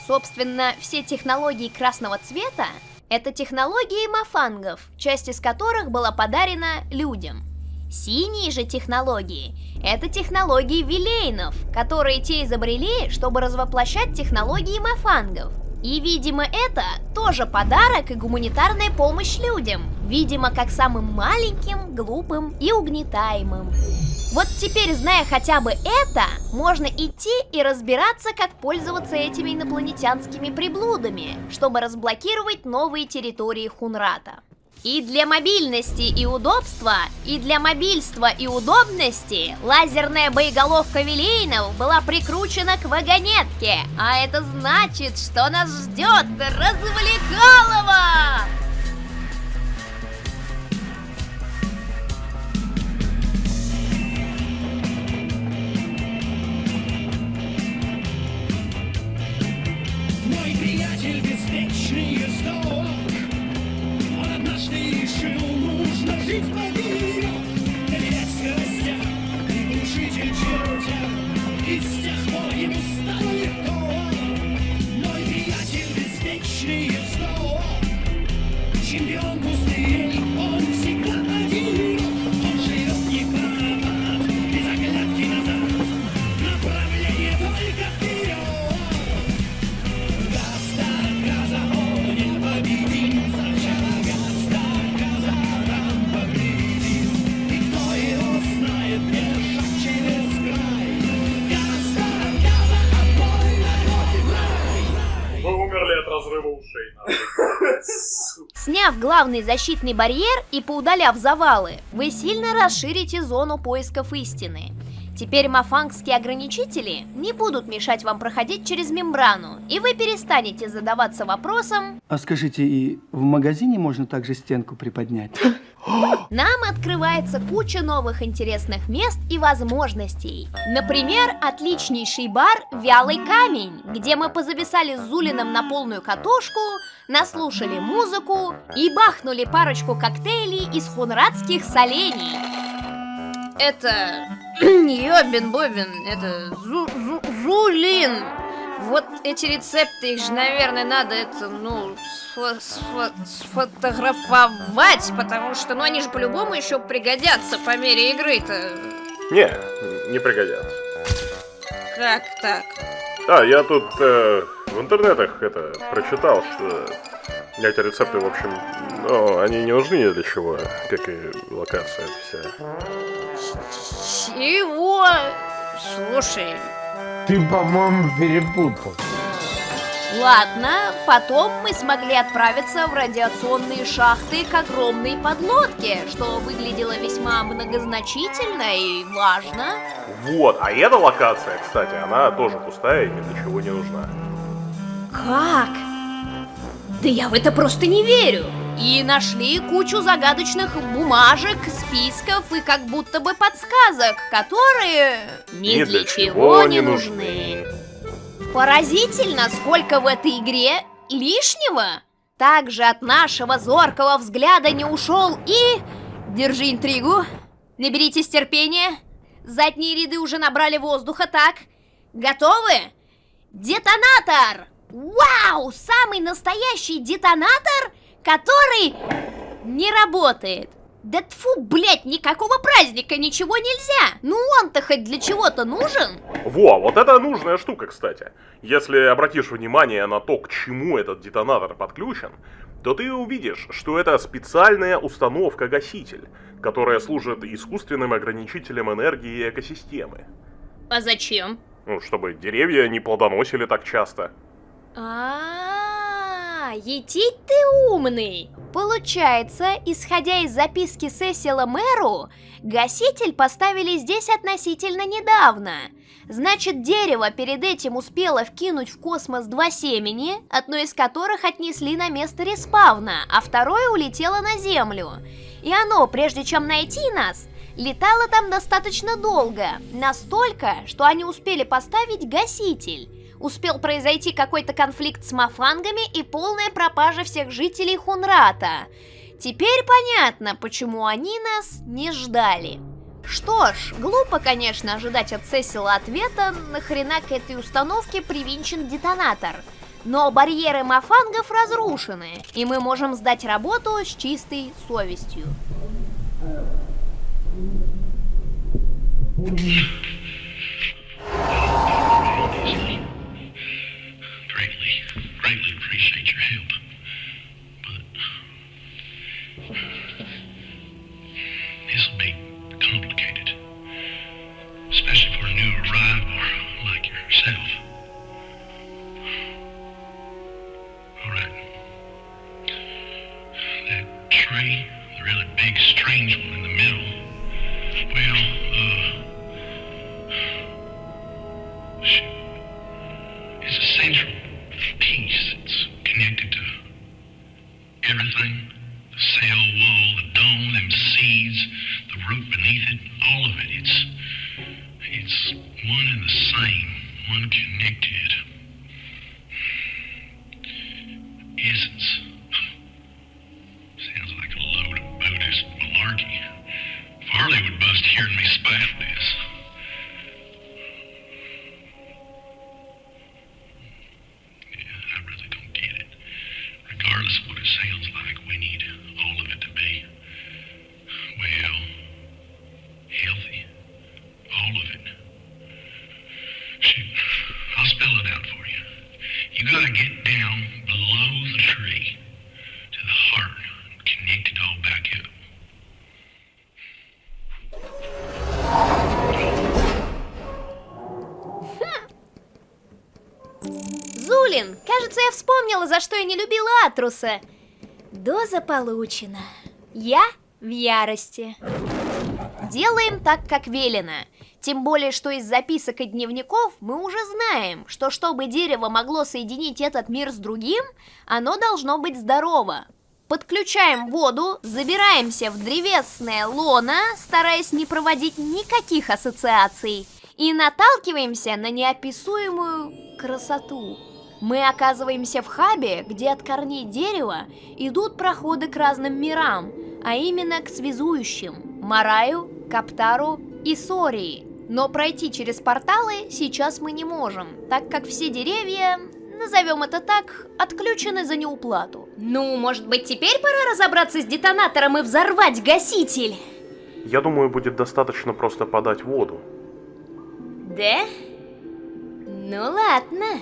[SPEAKER 1] Собственно, все технологии красного цвета – это технологии мафангов, часть из которых была подарена людям. Синие же технологии – это технологии вилейнов, которые те изобрели, чтобы развоплощать технологии мафангов. И, видимо, это тоже подарок и гуманитарная помощь людям, видимо, как самым маленьким, глупым и угнетаемым. Вот теперь, зная хотя бы это, можно идти и разбираться, как пользоваться этими инопланетянскими приблудами, чтобы разблокировать новые территории Хунрата. И для мобильности и удобства, и для мобильства и удобности лазерная боеголовка вилейнов была прикручена к вагонетке, а это значит, что нас ждет развлекалово!
[SPEAKER 11] Мой приятель беспечный ездок, он однажды решил, нужно жить поверх, доверять скоростям и глушитель чертям, и с тех пор ему стало легко. Мой приятель беспечный ездок, чемпион пустынь, он всегда один, он живет не в барабан, без оглядки назад, направление только вперед.
[SPEAKER 2] Вы умерли от разрыва ушей.
[SPEAKER 1] Сняв главный защитный барьер и поудаляв завалы, вы сильно расширите зону поисков истины. Теперь мафангские ограничители не будут мешать вам проходить через мембрану, и вы перестанете задаваться вопросом:
[SPEAKER 12] а скажите, и в магазине можно также стенку приподнять?
[SPEAKER 1] Нам открывается куча новых интересных мест и возможностей. Например, отличнейший бар «Вялый камень», где мы позависали с Зулином на полную катушку, наслушали музыку и бахнули парочку коктейлей из хунратских солений. Это... Ёбин-бобин, это... Зулин! Вот эти рецепты, их же, наверное, надо сфотографовать, потому что, они же по-любому еще пригодятся по мере игры-то.
[SPEAKER 2] Не пригодятся.
[SPEAKER 1] Как так?
[SPEAKER 2] Я тут в интернетах прочитал, что эти рецепты, в общем, они не нужны ни для чего, как и локация эта вся.
[SPEAKER 1] Чего? Слушай.
[SPEAKER 13] Ты, по-моему, перепутал.
[SPEAKER 1] Ладно, потом мы смогли отправиться в радиационные шахты к огромной подлодке, что выглядело весьма многозначительно и важно.
[SPEAKER 2] Вот, а эта локация, кстати, она тоже пустая и ни для чего не нужна.
[SPEAKER 1] Как? Да я в это просто не верю. И нашли кучу загадочных бумажек, списков и как будто бы подсказок, которые ни для чего не нужны. Поразительно, сколько в этой игре лишнего. Также от нашего зоркого взгляда не ушел и... Держи интригу. Наберитесь терпения. Задние ряды уже набрали воздуха, так? Готовы? Детонатор! Вау! Самый настоящий детонатор, который не работает. Да тьфу, блять, никакого праздника, ничего нельзя. Ну он-то хоть для чего-то нужен?
[SPEAKER 2] Вот это нужная штука, кстати. Если обратишь внимание на то, к чему этот детонатор подключен, то ты увидишь, что это специальная установка-гаситель, которая служит искусственным ограничителем энергии экосистемы.
[SPEAKER 1] А зачем?
[SPEAKER 2] Чтобы деревья не плодоносили так часто.
[SPEAKER 1] Етить ты умный! Получается, исходя из записки Сесила Мэру, гаситель поставили здесь относительно недавно. Значит, дерево перед этим успело вкинуть в космос 2 семени, одно из которых отнесли на место респавна, а второе улетело на Землю. И оно, прежде чем найти нас, летало там достаточно долго, настолько, что они успели поставить гаситель. Успел произойти какой-то конфликт с мафангами и полная пропажа всех жителей Хунрата. Теперь понятно, почему они нас не ждали. Что ж, глупо, конечно, ожидать от Сесила ответа, нахрена к этой установке привинчен детонатор. Но барьеры мафангов разрушены, и мы можем сдать работу с чистой совестью.
[SPEAKER 9] Greatly appreciate your help, but this will be complicated, especially for a new arrival like yourself. Alright. That tree, the really big, strange one in the middle, well, it's a central piece. It's connected to everything. The cell wall, the dome, them seeds, the root beneath it, all of it. It's one and the same, one connected. Essence. Sounds like a load of Buddhist malarkey. Farley would bust hearing me spout this. Regardless of what it sounds like, we need all of it to be, well, healthy. All of it. Shoot, I'll spell it out for you. You gotta get down below the tree to the heart and connect it all back up.
[SPEAKER 1] Зулин, кажется, я вспомнила, за что я не любила Атруса. Доза получена. Я в ярости. Делаем так, как велено. Тем более, что из записок и дневников мы уже знаем, что чтобы дерево могло соединить этот мир с другим, оно должно быть здорово. Подключаем воду, забираемся в древесное лоно, стараясь не проводить никаких ассоциаций, и наталкиваемся на неописуемую красоту. Мы оказываемся в хабе, где от корней дерева идут проходы к разным мирам, а именно к связующим – Мараю, Каптару и Сории. Но пройти через порталы сейчас мы не можем, так как все деревья, назовем это так, отключены за неуплату. Ну, может быть, теперь пора разобраться с детонатором и взорвать гаситель?
[SPEAKER 2] Я думаю, будет достаточно просто подать воду.
[SPEAKER 1] Да? Ну ладно.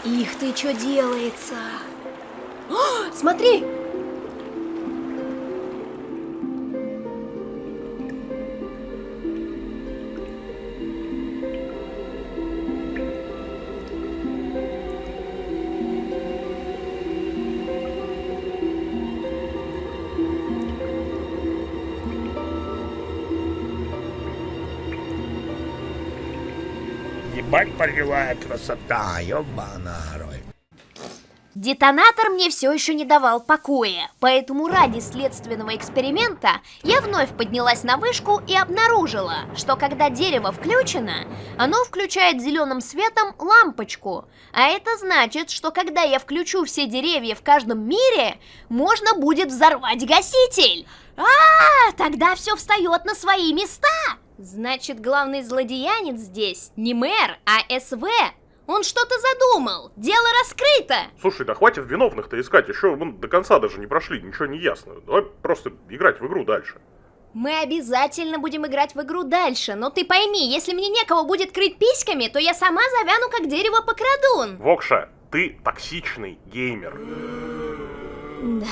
[SPEAKER 1] Их ты, что делается? О, смотри!
[SPEAKER 13] Ебать полевая красота, ёбана рой.
[SPEAKER 1] Детонатор мне все еще не давал покоя, поэтому ради следственного эксперимента я вновь поднялась на вышку и обнаружила, что когда дерево включено, оно включает зеленым светом лампочку. А это значит, что когда я включу все деревья в каждом мире, можно будет взорвать гаситель. Тогда все встает на свои места. Значит, главный злодеянец здесь не мэр, а СВ. Он что-то задумал. Дело раскрыто.
[SPEAKER 2] Слушай, да хватит виновных-то искать. Еще вон до конца даже не прошли, ничего не ясно. Давай просто играть в игру дальше.
[SPEAKER 1] Мы обязательно будем играть в игру дальше, но ты пойми, если мне некого будет крыть письками, то я сама завяну, как дерево покрадун.
[SPEAKER 2] Вокша, ты токсичный геймер.
[SPEAKER 1] Да.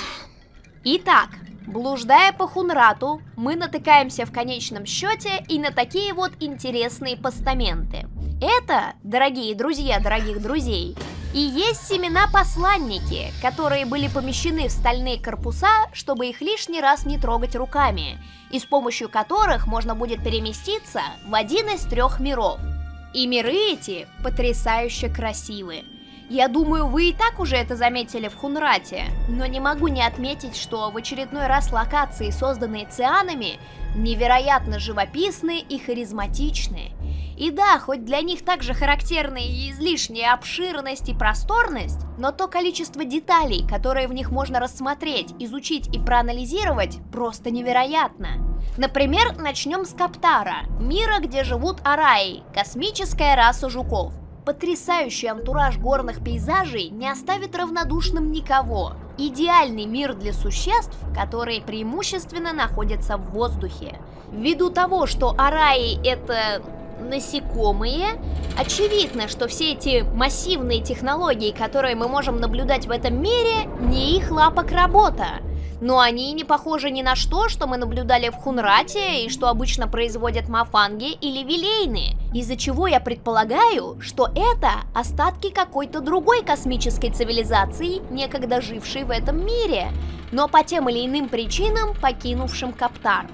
[SPEAKER 1] Итак, блуждая по Хунрату, мы натыкаемся в конечном счете и на такие вот интересные постаменты. Это, дорогие друзья дорогих друзей, и есть семена-посланники, которые были помещены в стальные корпуса, чтобы их лишний раз не трогать руками, и с помощью которых можно будет переместиться в один из 3 миров. И миры эти потрясающе красивы. Я думаю, вы и так уже это заметили в Хунрате, но не могу не отметить, что в очередной раз локации, созданные цианами, невероятно живописны и харизматичны. И да, хоть для них также характерны и излишняя обширность и просторность, но то количество деталей, которые в них можно рассмотреть, изучить и проанализировать, просто невероятно. Например, начнем с Каптара, мира, где живут араи, космическая раса жуков. Потрясающий антураж горных пейзажей не оставит равнодушным никого. Идеальный мир для существ, которые преимущественно находятся в воздухе. Ввиду того, что араи — это насекомые, очевидно, что все эти массивные технологии, которые мы можем наблюдать в этом мире, не их лапок работа. Но они не похожи ни на что мы наблюдали в Хунрате и что обычно производят мафанги или вилейны, из-за чего я предполагаю, что это остатки какой-то другой космической цивилизации, некогда жившей в этом мире, но по тем или иным причинам покинувшим Каптар.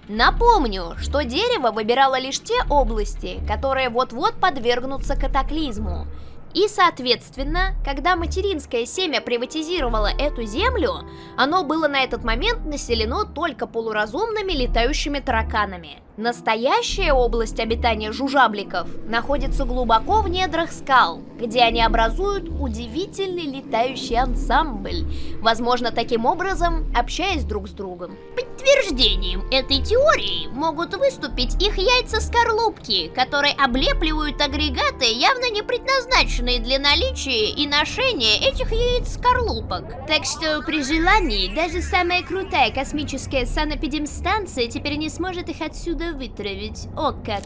[SPEAKER 1] Напомню, что дерево выбирало лишь те области, которые вот-вот подвергнутся катаклизму. И, соответственно, когда материнское семя приватизировало эту землю, оно было на этот момент населено только полуразумными летающими тараканами. Настоящая область обитания жужабликов находится глубоко в недрах скал, где они образуют удивительный летающий ансамбль, возможно, таким образом общаясь друг с другом. Подтверждением этой теории могут выступить их яйца-скорлупки, которые облепливают агрегаты, явно не предназначенные для наличия и ношения этих яиц-скорлупок. Так что при желании даже самая крутая космическая санэпидемстанция теперь не сможет их отсюда вытравить. О как!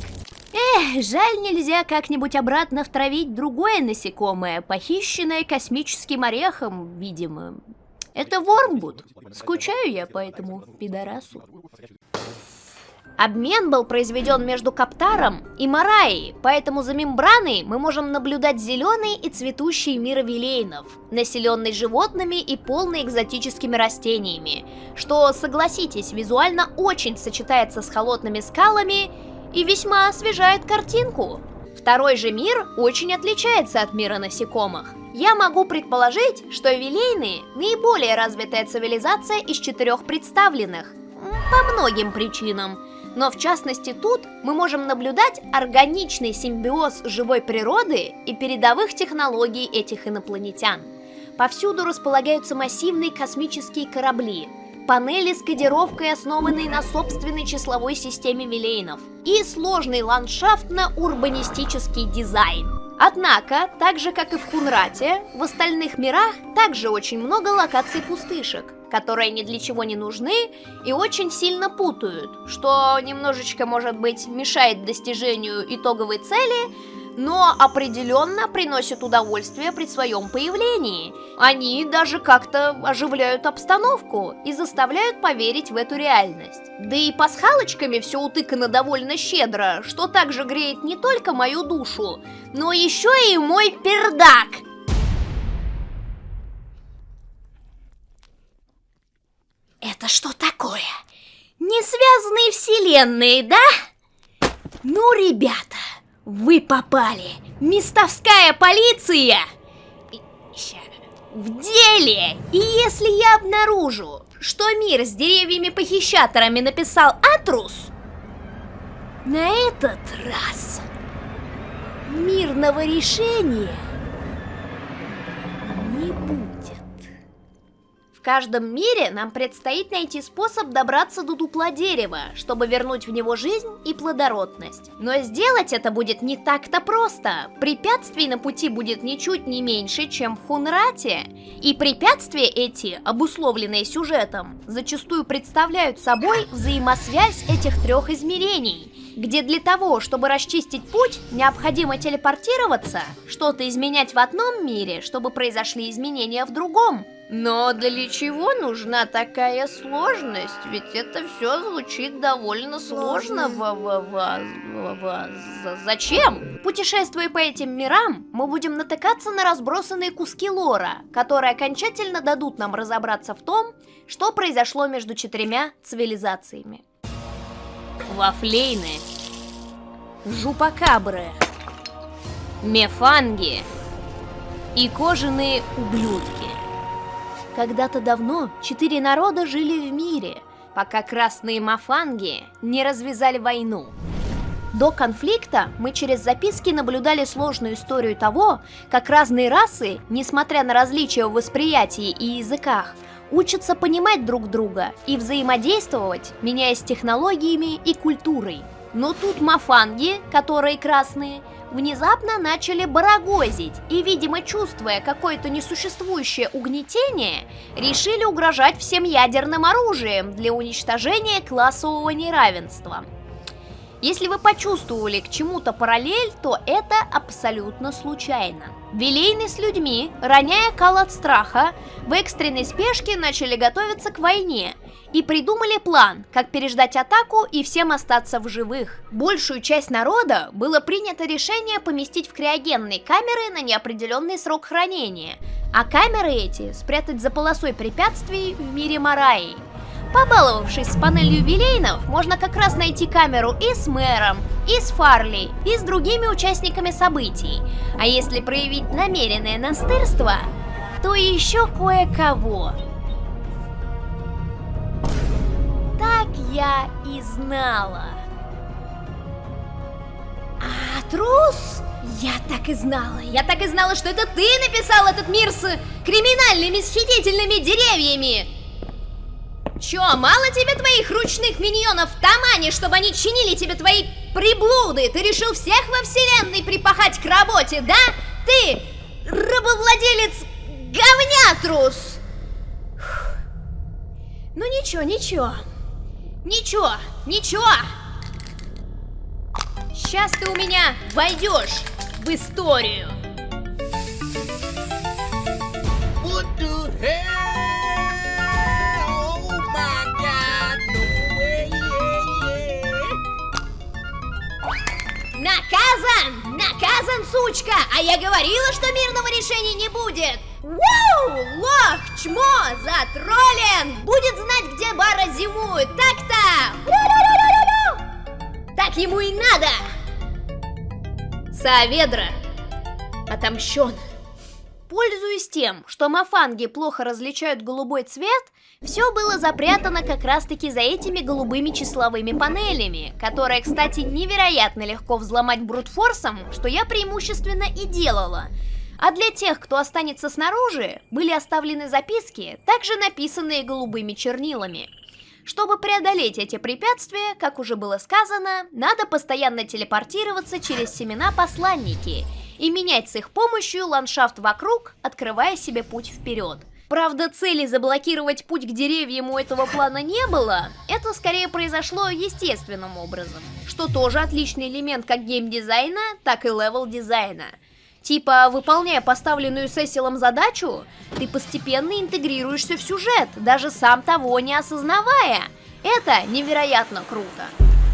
[SPEAKER 1] Жаль, нельзя как-нибудь обратно втравить другое насекомое, похищенное космическим орехом, видимо. Это Вормвуд. Скучаю я по этому пидорасу. Обмен был произведен между Каптаром и Мараей, поэтому за мембраной мы можем наблюдать зеленый и цветущий мир вилейнов, населенный животными и полный экзотическими растениями, что, согласитесь, визуально очень сочетается с холодными скалами и весьма освежает картинку. Второй же мир очень отличается от мира насекомых. Я могу предположить, что вилейны – наиболее развитая цивилизация из 4 представленных, по многим причинам. Но в частности тут мы можем наблюдать органичный симбиоз живой природы и передовых технологий этих инопланетян. Повсюду располагаются массивные космические корабли, панели с кодировкой, основанные на собственной числовой системе вилейнов, и сложный ландшафтно-урбанистический дизайн. Однако, так же как и в Хунрате, в остальных мирах также очень много локаций пустышек, которые ни для чего не нужны и очень сильно путают, что немножечко, может быть, мешает достижению итоговой цели, но определенно приносит удовольствие при своем появлении. Они даже как-то оживляют обстановку и заставляют поверить в эту реальность. Да и пасхалочками все утыкано довольно щедро, что также греет не только мою душу, но еще и мой пердак. Это что такое? Несвязанные вселенные, да? Ну, ребята, вы попали. Местовская полиция в деле. И если я обнаружу, что мир с деревьями-похищаторами написал Атрус, на этот раз мирного решения не будет. В каждом мире нам предстоит найти способ добраться до дупла дерева, чтобы вернуть в него жизнь и плодородность. Но сделать это будет не так-то просто. Препятствий на пути будет ничуть не меньше, чем в Хунрате. И препятствия эти, обусловленные сюжетом, зачастую представляют собой взаимосвязь этих трех измерений, где для того, чтобы расчистить путь, необходимо телепортироваться, что-то изменять в одном мире, чтобы произошли изменения в другом. Но для чего нужна такая сложность? Ведь это все звучит довольно сложно. Зачем? Путешествуя по этим мирам, мы будем натыкаться на разбросанные куски лора, которые окончательно дадут нам разобраться в том, что произошло между четырьмя цивилизациями. Вафлейны, жупакабры, мефанги и кожаные ублюдки. Когда-то давно 4 народа жили в мире, пока красные мафанги не развязали войну. До конфликта мы через записки наблюдали сложную историю того, как разные расы, несмотря на различия в восприятии и языках, учатся понимать друг друга и взаимодействовать, меняясь технологиями и культурой. Но тут мафанги, которые красные, внезапно начали барагозить и, видимо, чувствуя какое-то несуществующее угнетение, решили угрожать всем ядерным оружием для уничтожения классового неравенства. Если вы почувствовали к чему-то параллель, то это абсолютно случайно. Вилейны с людьми, роняя кал от страха, в экстренной спешке начали готовиться к войне и придумали план, как переждать атаку и всем остаться в живых. Большую часть народа было принято решение поместить в криогенные камеры на неопределенный срок хранения, а камеры эти спрятать за полосой препятствий в мире Мараи. Побаловавшись с панелью вилейнов, можно как раз найти камеру и с мэром, и с Фарли, и с другими участниками событий. А если проявить намеренное настырство, то еще кое-кого. Так я и знала. Атрус? Я так и знала, что это ты написал этот мир с криминальными схитительными деревьями. Чё, мало тебе твоих ручных миньонов в Тамане, чтобы они чинили тебе твои приблуды? Ты решил всех во вселенной припахать к работе, да? Ты рабовладелец говнятрус! Ну ничего. Сейчас ты у меня войдешь в историю.
[SPEAKER 3] What the hell?
[SPEAKER 1] Наказан, сучка! А я говорила, что мирного решения не будет! Воу! Лох, чмо, затроллен! Будет знать, где бара зимуют, так-то! Так ему и надо! Сааведра отомщен. Пользуясь тем, что мафанги плохо различают голубой цвет, все было запрятано как раз-таки за этими голубыми числовыми панелями, которые, кстати, невероятно легко взломать брутфорсом, что я преимущественно и делала. А для тех, кто останется снаружи, были оставлены записки, также написанные голубыми чернилами. Чтобы преодолеть эти препятствия, как уже было сказано, надо постоянно телепортироваться через семена-посланники и менять с их помощью ландшафт вокруг, открывая себе путь вперед. Правда, цели заблокировать путь к деревьям у этого плана не было, это скорее произошло естественным образом, что тоже отличный элемент как геймдизайна, так и левел-дизайна. Типа, выполняя поставленную Сесилом задачу, ты постепенно интегрируешься в сюжет, даже сам того не осознавая. Это невероятно круто.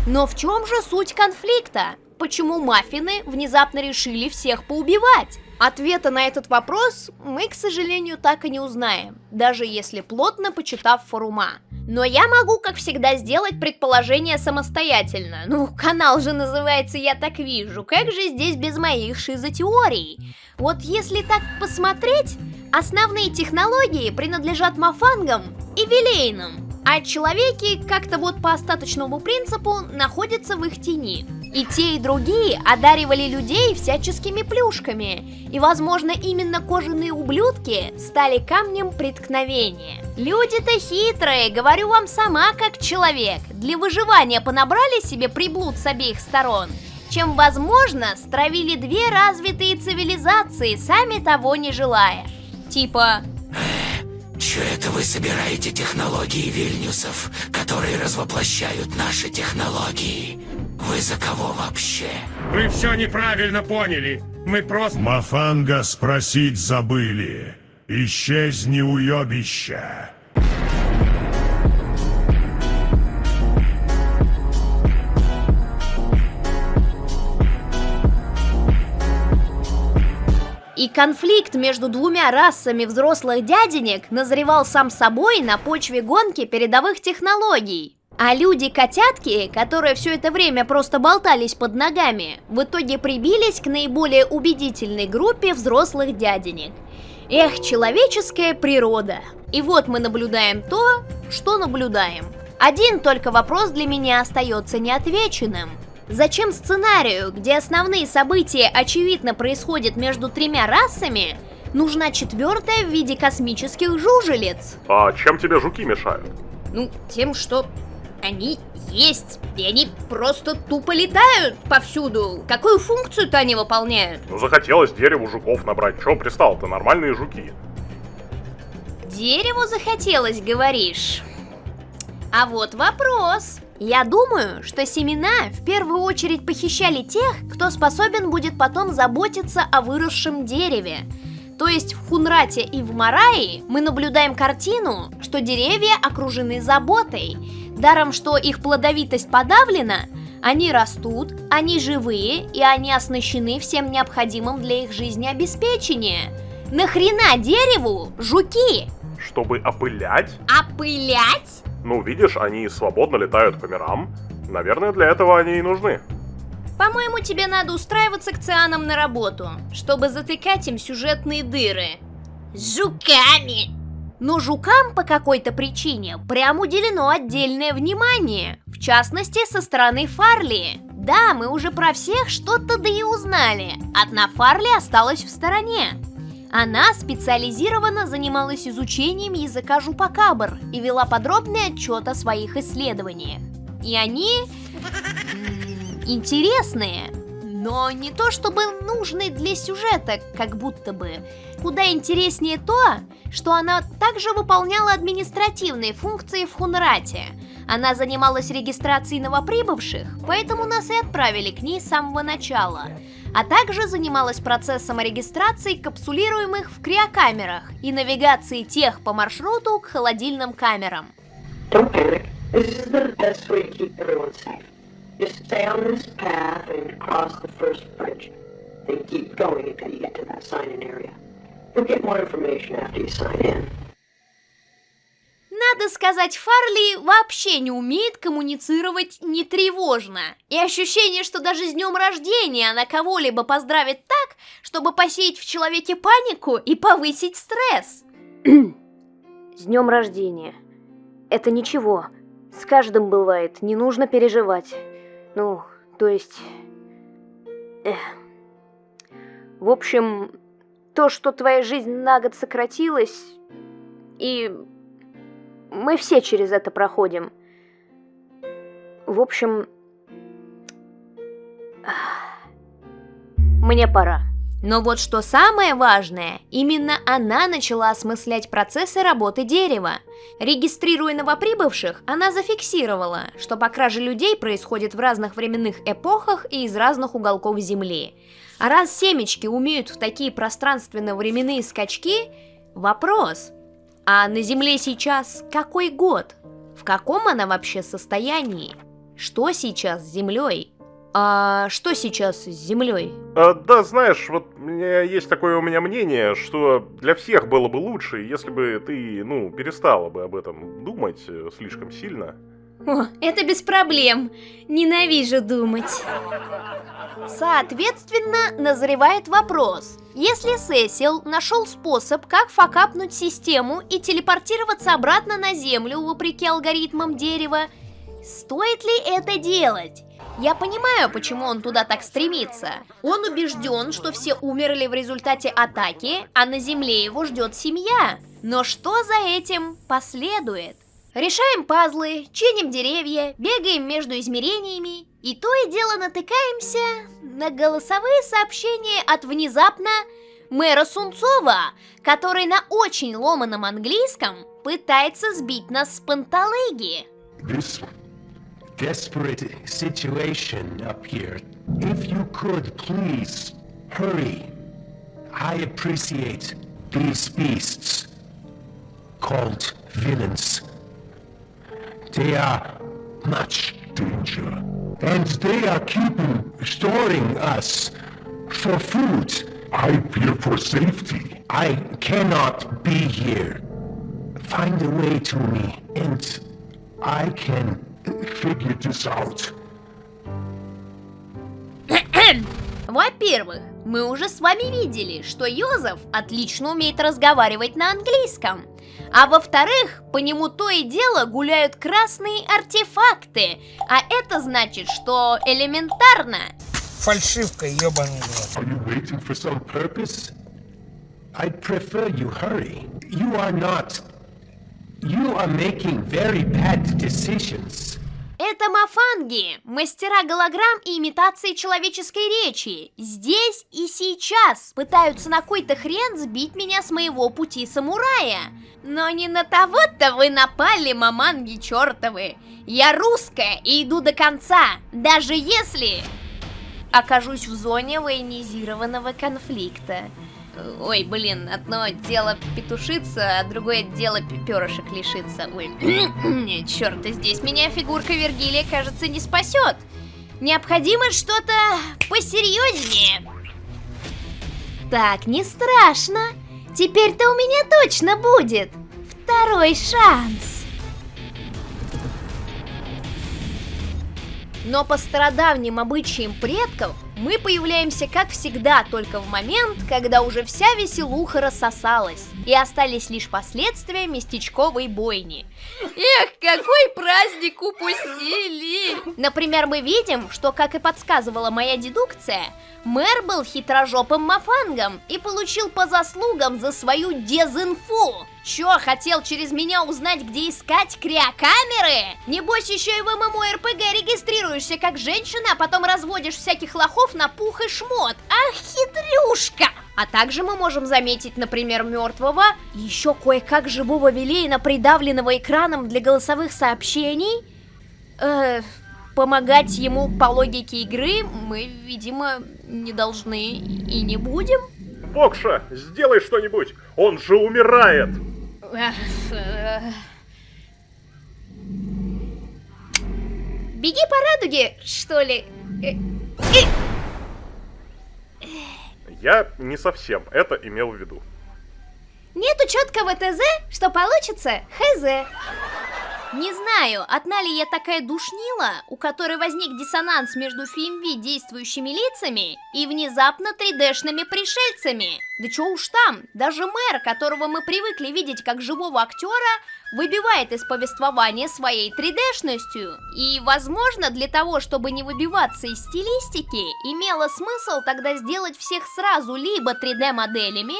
[SPEAKER 1] Но в чем же суть конфликта? Почему маффины внезапно решили всех поубивать? Ответа на этот вопрос мы, к сожалению, так и не узнаем, даже если плотно почитав форума. Но я могу, как всегда, сделать предположение самостоятельно. Ну, канал же называется «Я так вижу», как же здесь без моих шизотеорий? Вот если так посмотреть, основные технологии принадлежат мафангам и вилейнам, а человеки как-то вот по остаточному принципу находятся в их тени. И те, и другие одаривали людей всяческими плюшками. И, возможно, именно кожаные ублюдки стали камнем преткновения. Люди-то хитрые, говорю вам сама как человек. Для выживания понабрали себе приблуд с обеих сторон, чем, возможно, стравили две развитые цивилизации, сами того не желая. Типа...
[SPEAKER 14] Чё это вы собираете технологии Вильнюсов, которые развоплощают наши технологии? Вы за кого вообще?
[SPEAKER 13] Вы все неправильно поняли. Мы просто...
[SPEAKER 15] Мафанга спросить забыли. Исчезни, уебища.
[SPEAKER 1] И конфликт между двумя расами взрослых дяденек назревал сам собой на почве гонки передовых технологий. А люди-котятки, которые все это время просто болтались под ногами, в итоге прибились к наиболее убедительной группе взрослых дяденек. Эх, человеческая природа. И вот мы наблюдаем то, что наблюдаем. Один только вопрос для меня остается неотвеченным. Зачем сценарию, где основные события очевидно происходят между тремя расами, нужна четвертая в виде космических жужелиц?
[SPEAKER 2] А чем тебе жуки мешают?
[SPEAKER 1] Ну, тем, что они есть, и они просто тупо летают повсюду. Какую функцию-то они выполняют?
[SPEAKER 2] Ну, захотелось дереву жуков набрать. Чё пристал-то, нормальные жуки.
[SPEAKER 1] Дереву захотелось, говоришь? А вот вопрос. Я думаю, что семена в первую очередь похищали тех, кто способен будет потом заботиться о выросшем дереве. То есть в Хунрате и в Мараи мы наблюдаем картину, что деревья окружены заботой. Даром, что их плодовитость подавлена, они растут, они живые и они оснащены всем необходимым для их жизнеобеспечения. Нахрена дереву жуки?
[SPEAKER 2] Чтобы опылять?
[SPEAKER 1] Опылять?
[SPEAKER 2] Ну, видишь, они свободно летают по мирам. Наверное, для этого они и нужны.
[SPEAKER 1] По-моему, тебе надо устраиваться к цианам на работу, чтобы затыкать им сюжетные дыры. С жуками! Но жукам по какой-то причине прям уделено отдельное внимание. В частности, со стороны Фарли. Да, мы уже про всех что-то да и узнали. Одна Фарли осталась в стороне. Она специализированно занималась изучением языка жупакабр и вела подробный отчет о своих исследованиях. И они... интересные, но не то чтобы нужные для сюжета, как будто бы. Куда интереснее то, что она также выполняла административные функции в Хунрате. Она занималась регистрацией новоприбывших, поэтому нас и отправили к ней с самого начала. А также занималась процессом регистрации капсулируемых в криокамерах и навигации тех по маршруту к холодильным камерам.
[SPEAKER 7] Don't panic. This is the best way to keep everyone safe. Just stay on this path and cross the first bridge. Then keep going until you get to that sign-in area. You'll get more information after you sign in.
[SPEAKER 1] Надо сказать, Фарли вообще не умеет коммуницировать нетревожно. И ощущение, что даже с днем рождения она кого-либо поздравит так, чтобы посеять в человеке панику и повысить стресс.
[SPEAKER 16] С днем рождения. Это ничего. С каждым бывает, не нужно переживать. Ну, то есть... В общем, то, что твоя жизнь на год сократилась, и... мы все через это проходим. В общем... мне пора.
[SPEAKER 1] Но вот что самое важное, именно она начала осмыслять процессы работы дерева. Регистрируя новоприбывших, она зафиксировала, что по краже людей происходит в разных временных эпохах и из разных уголков Земли. А раз семечки умеют в такие пространственно-временные скачки, вопрос, а на Земле сейчас какой год? В каком она вообще состоянии? Что сейчас с Землей? А что сейчас с Землей?
[SPEAKER 2] Да, знаешь, вот есть такое у меня мнение, что для всех было бы лучше, если бы ты, перестала бы об этом думать слишком сильно.
[SPEAKER 1] О, это без проблем. Ненавижу думать. Соответственно, назревает вопрос. Если Сесил нашел способ, как факапнуть систему и телепортироваться обратно на Землю, вопреки алгоритмам дерева, стоит ли это делать? Я понимаю, почему он туда так стремится. Он убежден, что все умерли в результате атаки, а на Земле его ждет семья. Но что за этим последует? Решаем пазлы, чиним деревья, бегаем между измерениями, и то и дело натыкаемся на голосовые сообщения от внезапно мэра Сунцова, который на очень ломаном английском пытается сбить нас с панталыги.
[SPEAKER 14] Desperate situation up here. If you could please hurry. I appreciate these beasts called villains. They are much danger, and they are storing us for food. I fear for safety. I cannot be here. Find a way to me, and I can figure this out.
[SPEAKER 1] Во-первых, мы уже с вами видели, что Йозеф отлично умеет разговаривать на английском. А во-вторых, по нему то и дело гуляют красные артефакты. А это значит, что элементарно...
[SPEAKER 17] Фальшивка, ёбаный рот.
[SPEAKER 14] Are you waiting for some purpose? I'd prefer you hurry. You are not... You are making very bad decisions.
[SPEAKER 1] Это мафанги, мастера голограмм и имитации человеческой речи. Здесь и сейчас пытаются на какой-то хрен сбить меня с моего пути самурая. Но не на того-то вы напали, маманги чертовы. Я русская и иду до конца, даже если окажусь в зоне военизированного конфликта. Ой, блин, одно дело петушиться, а другое дело перышек лишиться. Ой, черт, здесь меня фигурка Вергилия, кажется, не спасет. Необходимо что-то посерьезнее. Так, не страшно. Теперь-то у меня точно будет второй шанс. Но по стародавним обычаям предков мы появляемся, как всегда, только в момент, когда уже вся веселуха рассосалась, и остались лишь последствия местечковой бойни. Эх, какой праздник упустили! Например, мы видим, что, как и подсказывала моя дедукция, мэр был хитрожопым мафангом и получил по заслугам за свою дезинфу. Чё, хотел через меня узнать, где искать криокамеры? Небось, еще и в ММО-РПГ регистрируешься как женщина, а потом разводишь всяких лохов на пух и шмот. Ах, хитрюшка! А также мы можем заметить, например, мертвого, еще кое-как живого Вилейна, придавленного экраном для голосовых сообщений. Помогать ему по логике игры мы, видимо, не должны и не будем.
[SPEAKER 2] Бокша, сделай что-нибудь, он же умирает.
[SPEAKER 1] Беги по радуге, что ли?
[SPEAKER 2] Я не совсем это имел в виду.
[SPEAKER 1] Нету четкого ТЗ, что получится ХЗ. Не знаю, одна ли я такая душнила, у которой возник диссонанс между FMV действующими лицами и внезапно 3D-шными пришельцами. Да чё уж там, даже мэр, которого мы привыкли видеть как живого актера, выбивает из повествования своей 3D-шностью. И, возможно, для того, чтобы не выбиваться из стилистики, имело смысл тогда сделать всех сразу либо 3D-моделями,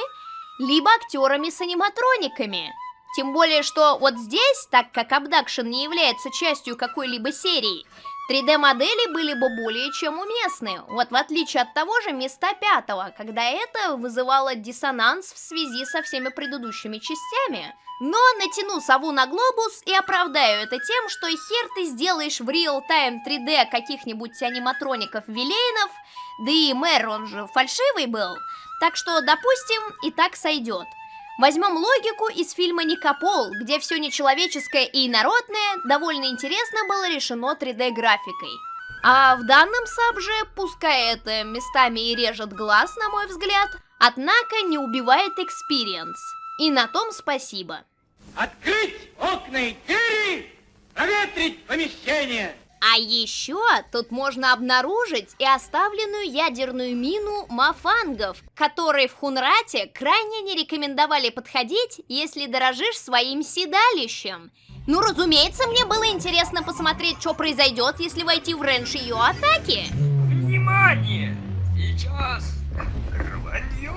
[SPEAKER 1] либо актерами с аниматрониками. Тем более, что вот здесь, так как Abduction не является частью какой-либо серии, 3D-модели были бы более чем уместны, вот в отличие от того же места 5, когда это вызывало диссонанс в связи со всеми предыдущими частями. Но натяну сову на глобус и оправдаю это тем, что хер ты сделаешь в реал-тайм 3D каких-нибудь аниматроников-вилейнов, да и мэр, он же фальшивый был, так что, допустим, и так сойдет. Возьмем логику из фильма «Никопол», где все нечеловеческое и инородное довольно интересно было решено 3D-графикой. А в данном саб же, пускай это местами и режет глаз, на мой взгляд, однако не убивает экспириенс. И на том спасибо.
[SPEAKER 3] Открыть окна и двери! Проветрить помещение!
[SPEAKER 1] А еще тут можно обнаружить и оставленную ядерную мину мафангов, которые в Хунрате крайне не рекомендовали подходить, если дорожишь своим седалищем. Ну, разумеется, мне было интересно посмотреть, что произойдет, если войти в рейндж ее атаки.
[SPEAKER 3] Внимание! Сейчас рванет!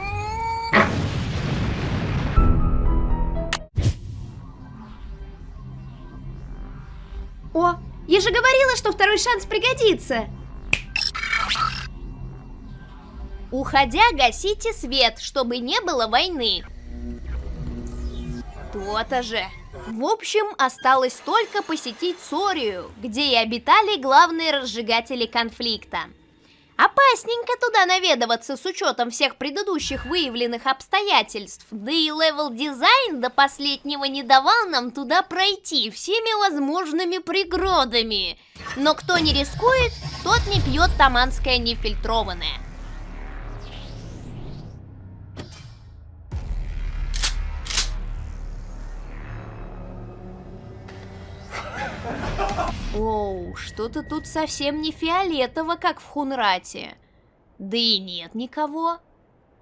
[SPEAKER 1] О, я же говорила, что второй шанс пригодится. Уходя, гасите свет, чтобы не было войны. То-то же. В общем, осталось только посетить Сорию, где и обитали главные разжигатели конфликта. Опасненько туда наведываться с учетом всех предыдущих выявленных обстоятельств, да и левел-дизайн до последнего не давал нам туда пройти всеми возможными преградами. Но кто не рискует, тот не пьет таманское нефильтрованное. Оу, что-то тут совсем не фиолетово, как в Хунрате. Да и нет никого.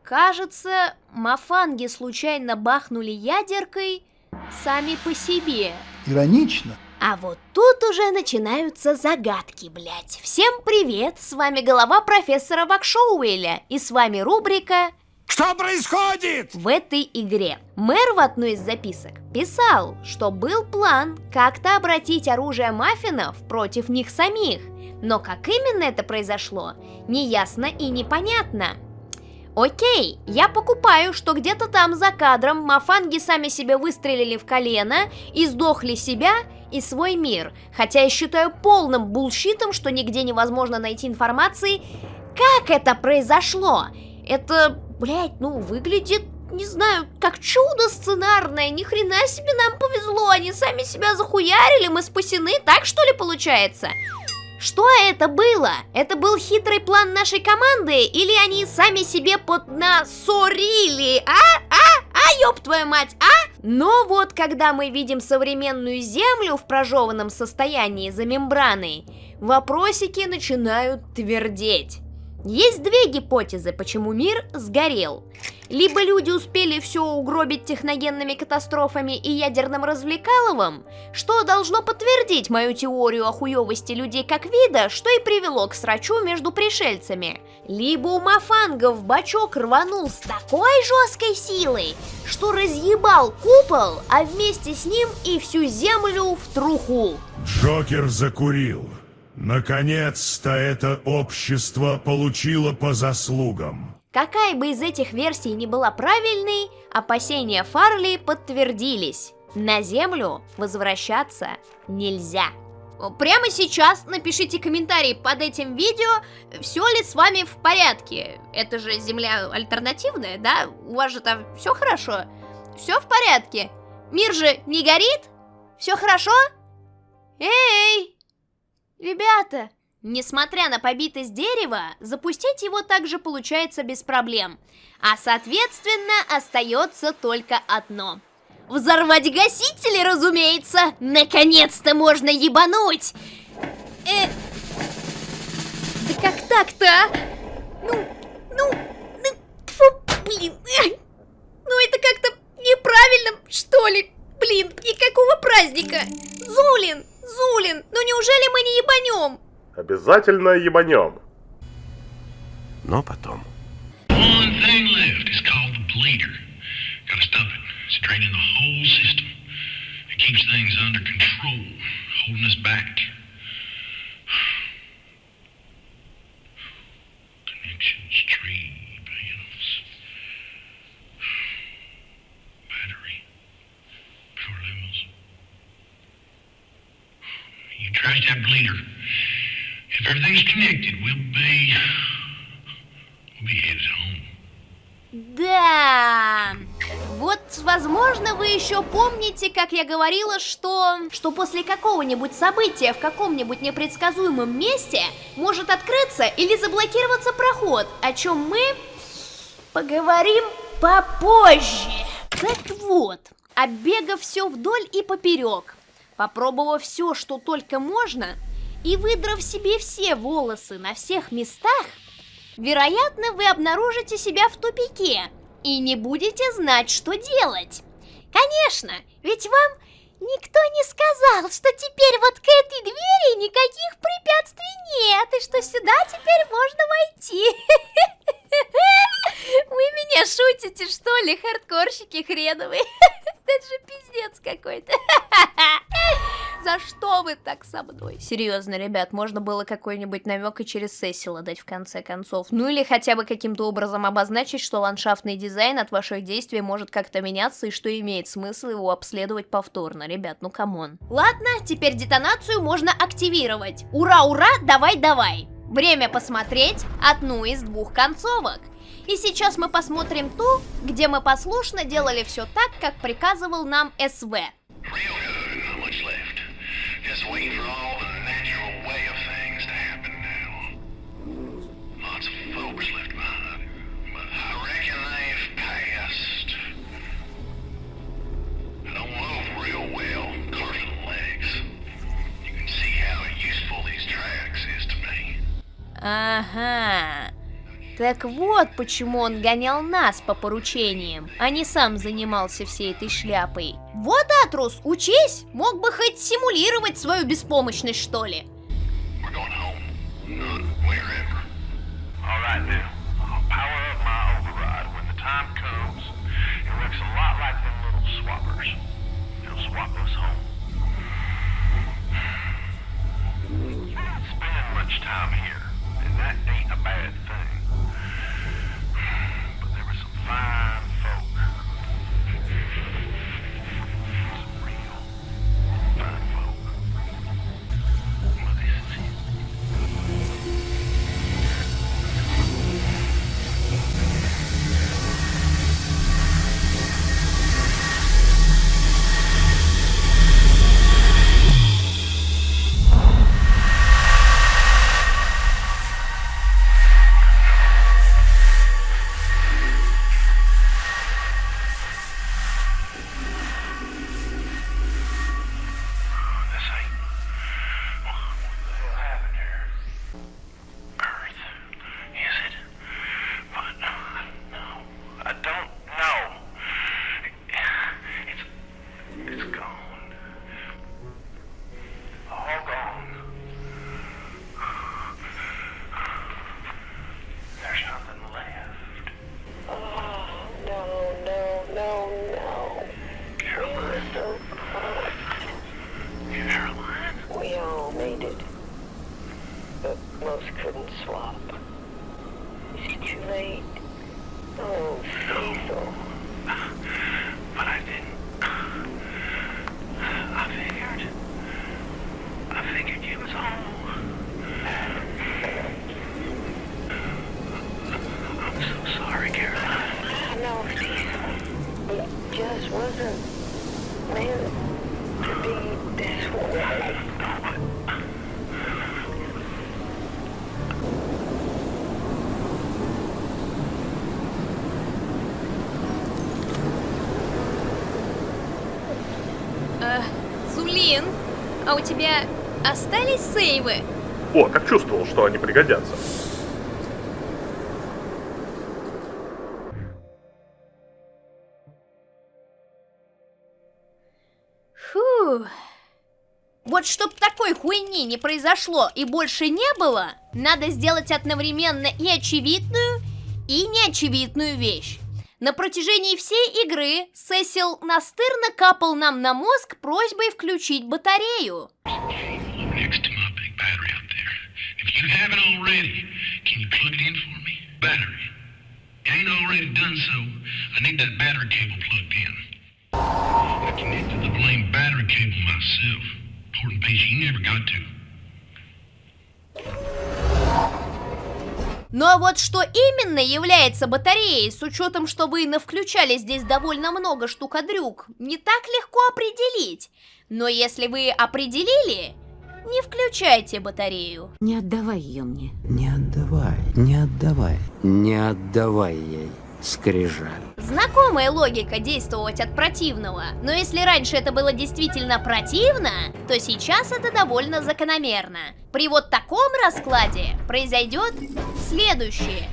[SPEAKER 1] Кажется, мафанги случайно бахнули ядеркой сами по себе.
[SPEAKER 12] Иронично.
[SPEAKER 1] А вот тут уже начинаются загадки, блять. Всем привет, с вами голова профессора Вакшоуэля, и с вами рубрика
[SPEAKER 13] «Что происходит?»
[SPEAKER 1] в этой игре. Мэр в одной из записок писал, что был план как-то обратить оружие маффинов против них самих, но как именно это произошло, неясно и непонятно. Окей, я покупаю, что где-то там за кадром мафанги сами себе выстрелили в колено и сдохли себя и свой мир, хотя я считаю полным булшитом, что нигде невозможно найти информации, как это произошло. Это, блять, ну выглядит, не знаю, как чудо сценарное, ни хрена себе нам повезло, они сами себя захуярили, мы спасены, так что ли получается? Что это было? Это был хитрый план нашей команды или они сами себе поднасорили, ёб твою мать, Но вот когда мы видим современную Землю в прожеванном состоянии за мембраной, вопросики начинают твердеть. Есть две гипотезы, почему мир сгорел. Либо люди успели все угробить техногенными катастрофами и ядерным развлекаловым, что должно подтвердить мою теорию о хуёвости людей как вида, что и привело к срачу между пришельцами. Либо у мафангов бачок рванул с такой жесткой силой, что разъебал купол, а вместе с ним и всю землю в труху.
[SPEAKER 15] Джокер закурил. Наконец-то это общество получило по заслугам.
[SPEAKER 1] Какая бы из этих версий ни была правильной, опасения Фарли подтвердились. На Землю возвращаться нельзя. Прямо сейчас напишите комментарий под этим видео, все ли с вами в порядке. Это же Земля альтернативная, да? У вас же там все хорошо? Все в порядке? Мир же не горит? Все хорошо? Эй! Ребята, несмотря на побитость дерева, запустить его также получается без проблем. А соответственно, остается только одно. Взорвать гасители, разумеется! Наконец-то можно ебануть! Да как так-то, а? Блин. Ну это как-то неправильно, что ли? Блин, никакого праздника! Зулин! Ну неужели мы не ебанем?
[SPEAKER 2] Обязательно ебанем.
[SPEAKER 5] Но потом.
[SPEAKER 9] One thing left is called the bleeder. Gotta stop it. It's draining the whole system. It keeps things under control, holding us back. tap cleaner. If everything's connected, we'll be headed home.
[SPEAKER 1] Да, вот, возможно, вы еще помните, как я говорила, что после какого-нибудь события в каком-нибудь непредсказуемом месте может открыться или заблокироваться проход, о чем мы поговорим попозже. Так вот, оббегав все вдоль и поперек, попробовав все, что только можно, и выдрав себе все волосы на всех местах, вероятно, вы обнаружите себя в тупике и не будете знать, что делать. Конечно, ведь вам никто не сказал, что теперь вот к этой двери никаких препятствий нет, и что сюда теперь можно войти. Вы меня шутите, что ли, хардкорщики хреновые? Это же пиздец какой-то. За что вы так со мной? Серьезно, ребят, можно было какой-нибудь намек и через Сесила дать в конце концов. Ну или хотя бы каким-то образом обозначить, что ландшафтный дизайн от ваших действий может как-то меняться и что имеет смысл его обследовать повторно. Ребят, ну камон. Ладно, теперь детонацию можно активировать. Ура, ура, давай, давай. Время посмотреть одну из двух концовок. И сейчас мы посмотрим ту, где мы послушно делали все так, как приказывал нам СВ.
[SPEAKER 9] Just waiting for all the natural way of things to happen now. Lots of folks left behind, but I reckon they've passed. I don't move real well, carving legs. You can see how useful these tracks is to me.
[SPEAKER 1] Ага. Так вот, почему он гонял нас по поручениям, а не сам занимался всей этой шляпой. Вот, Атрус, учись! Мог бы хоть симулировать свою беспомощность, что ли. Зулин, а у тебя остались сейвы?
[SPEAKER 2] О, так чувствовал, что они пригодятся.
[SPEAKER 1] Фу. Вот чтоб такой хуйни не произошло и больше не было, надо сделать одновременно и очевидную, и неочевидную вещь. На протяжении всей игры Сесил настырно капал нам на мозг просьбой включить батарею.
[SPEAKER 9] I connected the blame battery cable myself. Important piece you never got to.
[SPEAKER 1] Ну а вот что именно является батареей, с учетом, что вы навключали здесь довольно много штукадрюк, не так легко определить. Но если вы определили, не включайте батарею.
[SPEAKER 18] Не отдавай ее мне.
[SPEAKER 19] Не отдавай, не отдавай, не отдавай ей, скрижаль.
[SPEAKER 1] Знакомая логика действовать от противного, но если раньше это было действительно противно, то сейчас это довольно закономерно. При вот таком раскладе произойдет следующее.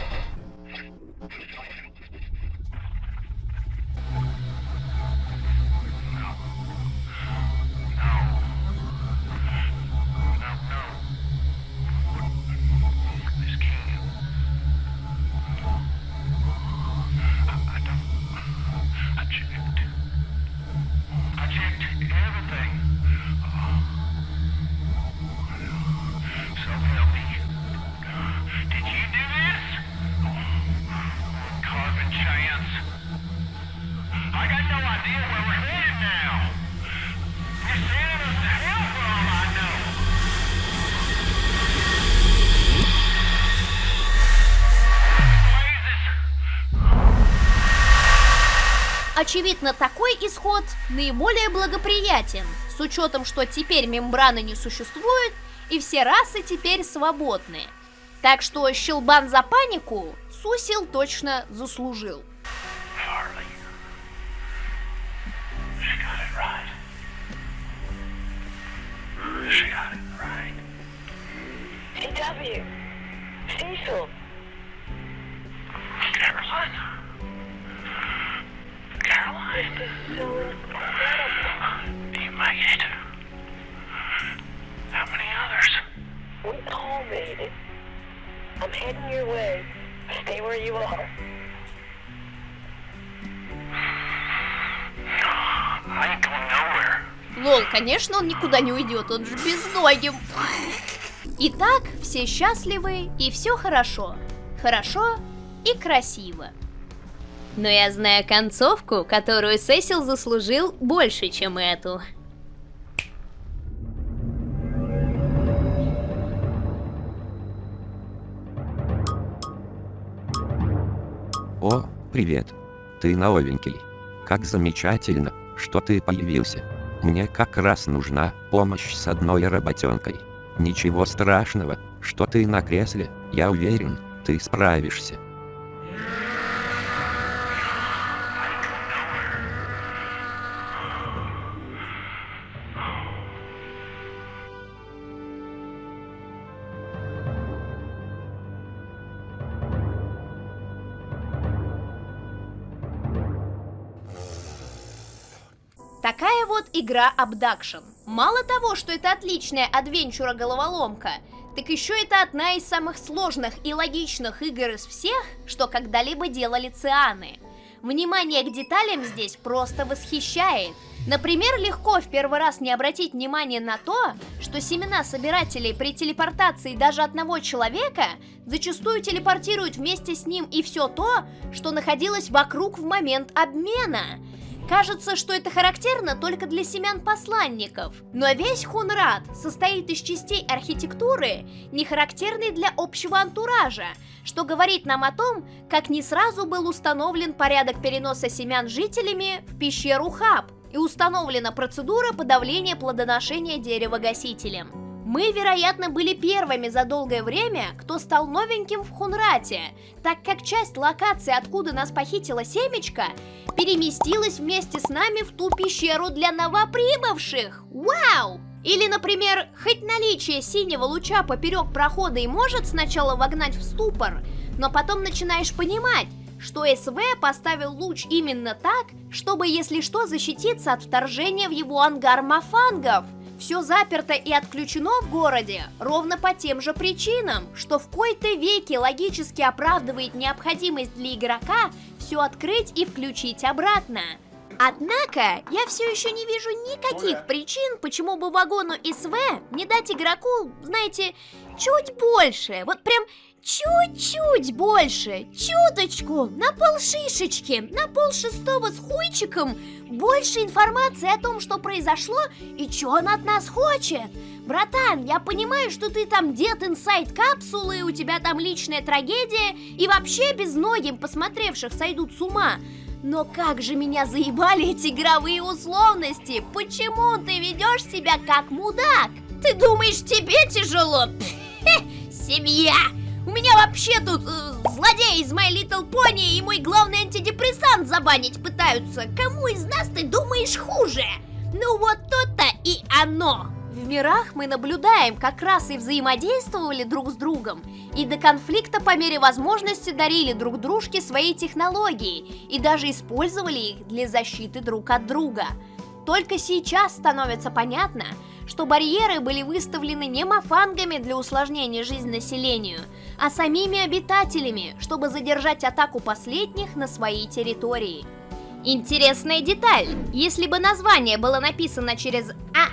[SPEAKER 1] Очевидно, такой исход наиболее благоприятен, с учетом, что теперь мембраны не существует и все расы теперь свободны. Так что щелбан за панику Сусил точно заслужил.
[SPEAKER 7] CW, Cecil.
[SPEAKER 9] Caroline,
[SPEAKER 7] this is so incredible.
[SPEAKER 9] You made it. How many others?
[SPEAKER 7] We all made it. I'm heading your way. Stay where you are.
[SPEAKER 9] I ain't going nowhere.
[SPEAKER 1] Лол, конечно, он никуда не уйдет, он же безногим. Итак, все счастливы и все хорошо. Хорошо и красиво. Но я знаю концовку, которую Сесил заслужил больше, чем эту.
[SPEAKER 19] О, привет. Ты новенький. Как замечательно, что ты появился. Мне как раз нужна помощь с одной работенкой. Ничего страшного, что ты на кресле, я уверен, ты справишься.
[SPEAKER 1] Такая вот игра Abduction. Мало того, что это отличная адвенчура-головоломка, так еще это одна из самых сложных и логичных игр из всех, что когда-либо делали цианы. Внимание к деталям здесь просто восхищает. Например, легко в первый раз не обратить внимание на то, что семена собирателей при телепортации даже одного человека зачастую телепортируют вместе с ним и все то, что находилось вокруг в момент обмена. Кажется, что это характерно только для семян посланников, но весь Хунрат состоит из частей архитектуры, не характерной для общего антуража, что говорит нам о том, как не сразу был установлен порядок переноса семян жителями в пещеру Хаб и установлена процедура подавления плодоношения дерева-гасителем. Мы, вероятно, были первыми за долгое время, кто стал новеньким в Хунрате, так как часть локации, откуда нас похитила семечко, переместилась вместе с нами в ту пещеру для новоприбывших. Вау! Или, например, хоть наличие синего луча поперек прохода и может сначала вогнать в ступор, но потом начинаешь понимать, что СВ поставил луч именно так, чтобы, если что, защититься от вторжения в его ангар мафангов. Все заперто и отключено в городе ровно по тем же причинам, что в кои-то веки логически оправдывает необходимость для игрока все открыть и включить обратно. Однако, я все еще не вижу никаких причин, почему бы вагону СВ не дать игроку, знаете, чуть больше, вот прям чуть-чуть больше, чуточку, на полшишечки, на полшестого с хуйчиком больше информации о том, что произошло и что она от нас хочет. Братан, я понимаю, что ты там дед инсайд капсулы, у тебя там личная трагедия, и вообще безногим посмотревших сойдут с ума. Но как же меня заебали эти игровые условности? Почему ты ведешь себя как мудак? Ты думаешь, тебе тяжело? Семья! У меня вообще тут злодей из My Little Pony и мой главный антидепрессант забанить пытаются. Кому из нас ты думаешь хуже? Ну вот то-то и оно. В мирах мы наблюдаем, как расы взаимодействовали друг с другом и до конфликта по мере возможности дарили друг дружке свои технологии и даже использовали их для защиты друг от друга. Только сейчас становится понятно, что барьеры были выставлены не мафангами для усложнения жизни населению, а самими обитателями, чтобы задержать атаку последних на своей территории. Интересная деталь: если бы название было написано через «а»,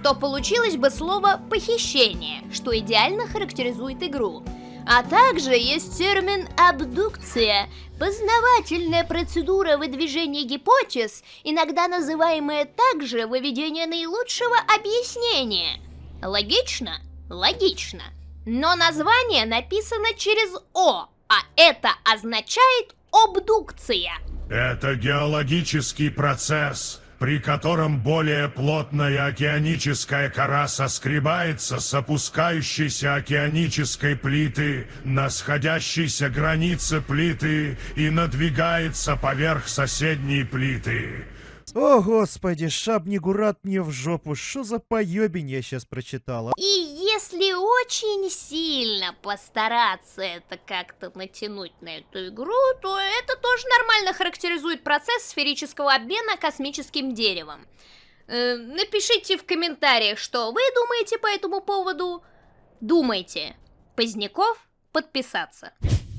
[SPEAKER 1] то получилось бы слово «похищение», что идеально характеризует игру. А также есть термин «абдукция», познавательная процедура выдвижения гипотез, иногда называемая также выведение наилучшего объяснения. Логично? Логично. Но название написано через «о», а это означает «обдукция».
[SPEAKER 15] Это геологический процесс, при котором более плотная океаническая кора соскребается с опускающейся океанической плиты на сходящейся границе плиты и надвигается поверх соседней плиты.
[SPEAKER 18] О, господи, шабнигурат мне в жопу, что за поебень я сейчас прочитала?
[SPEAKER 1] И если очень сильно постараться это как-то натянуть на эту игру, то это тоже нормально характеризует процесс сферического обмена космическим деревом. Напишите в комментариях, что вы думаете по этому поводу. Думайте. Поздняков, подписаться.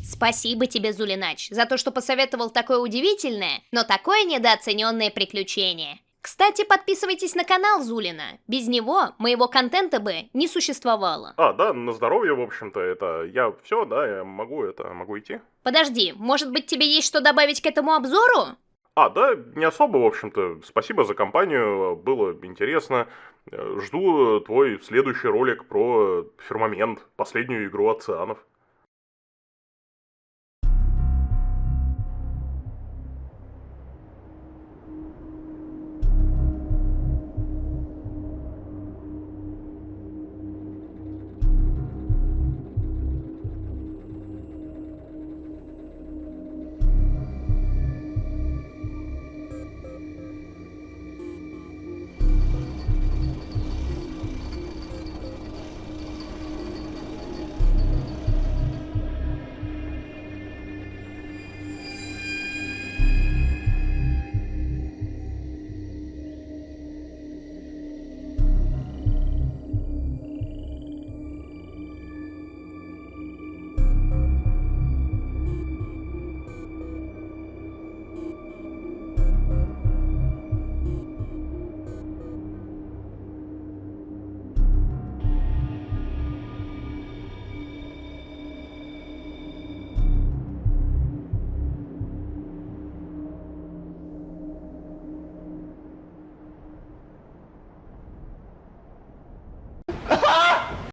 [SPEAKER 1] Спасибо тебе, Зулинач, за то, что посоветовал такое удивительное, но такое недооцененное приключение. Кстати, подписывайтесь на канал Зулина. Без него моего контента бы не существовало.
[SPEAKER 2] Да, на здоровье, в общем-то, это я все, да, я могу идти.
[SPEAKER 1] Подожди, может быть, тебе есть что добавить к этому обзору?
[SPEAKER 2] Да, не особо, в общем-то. Спасибо за компанию, было интересно. Жду твой следующий ролик про Фирмамент, последнюю игру от Цианов.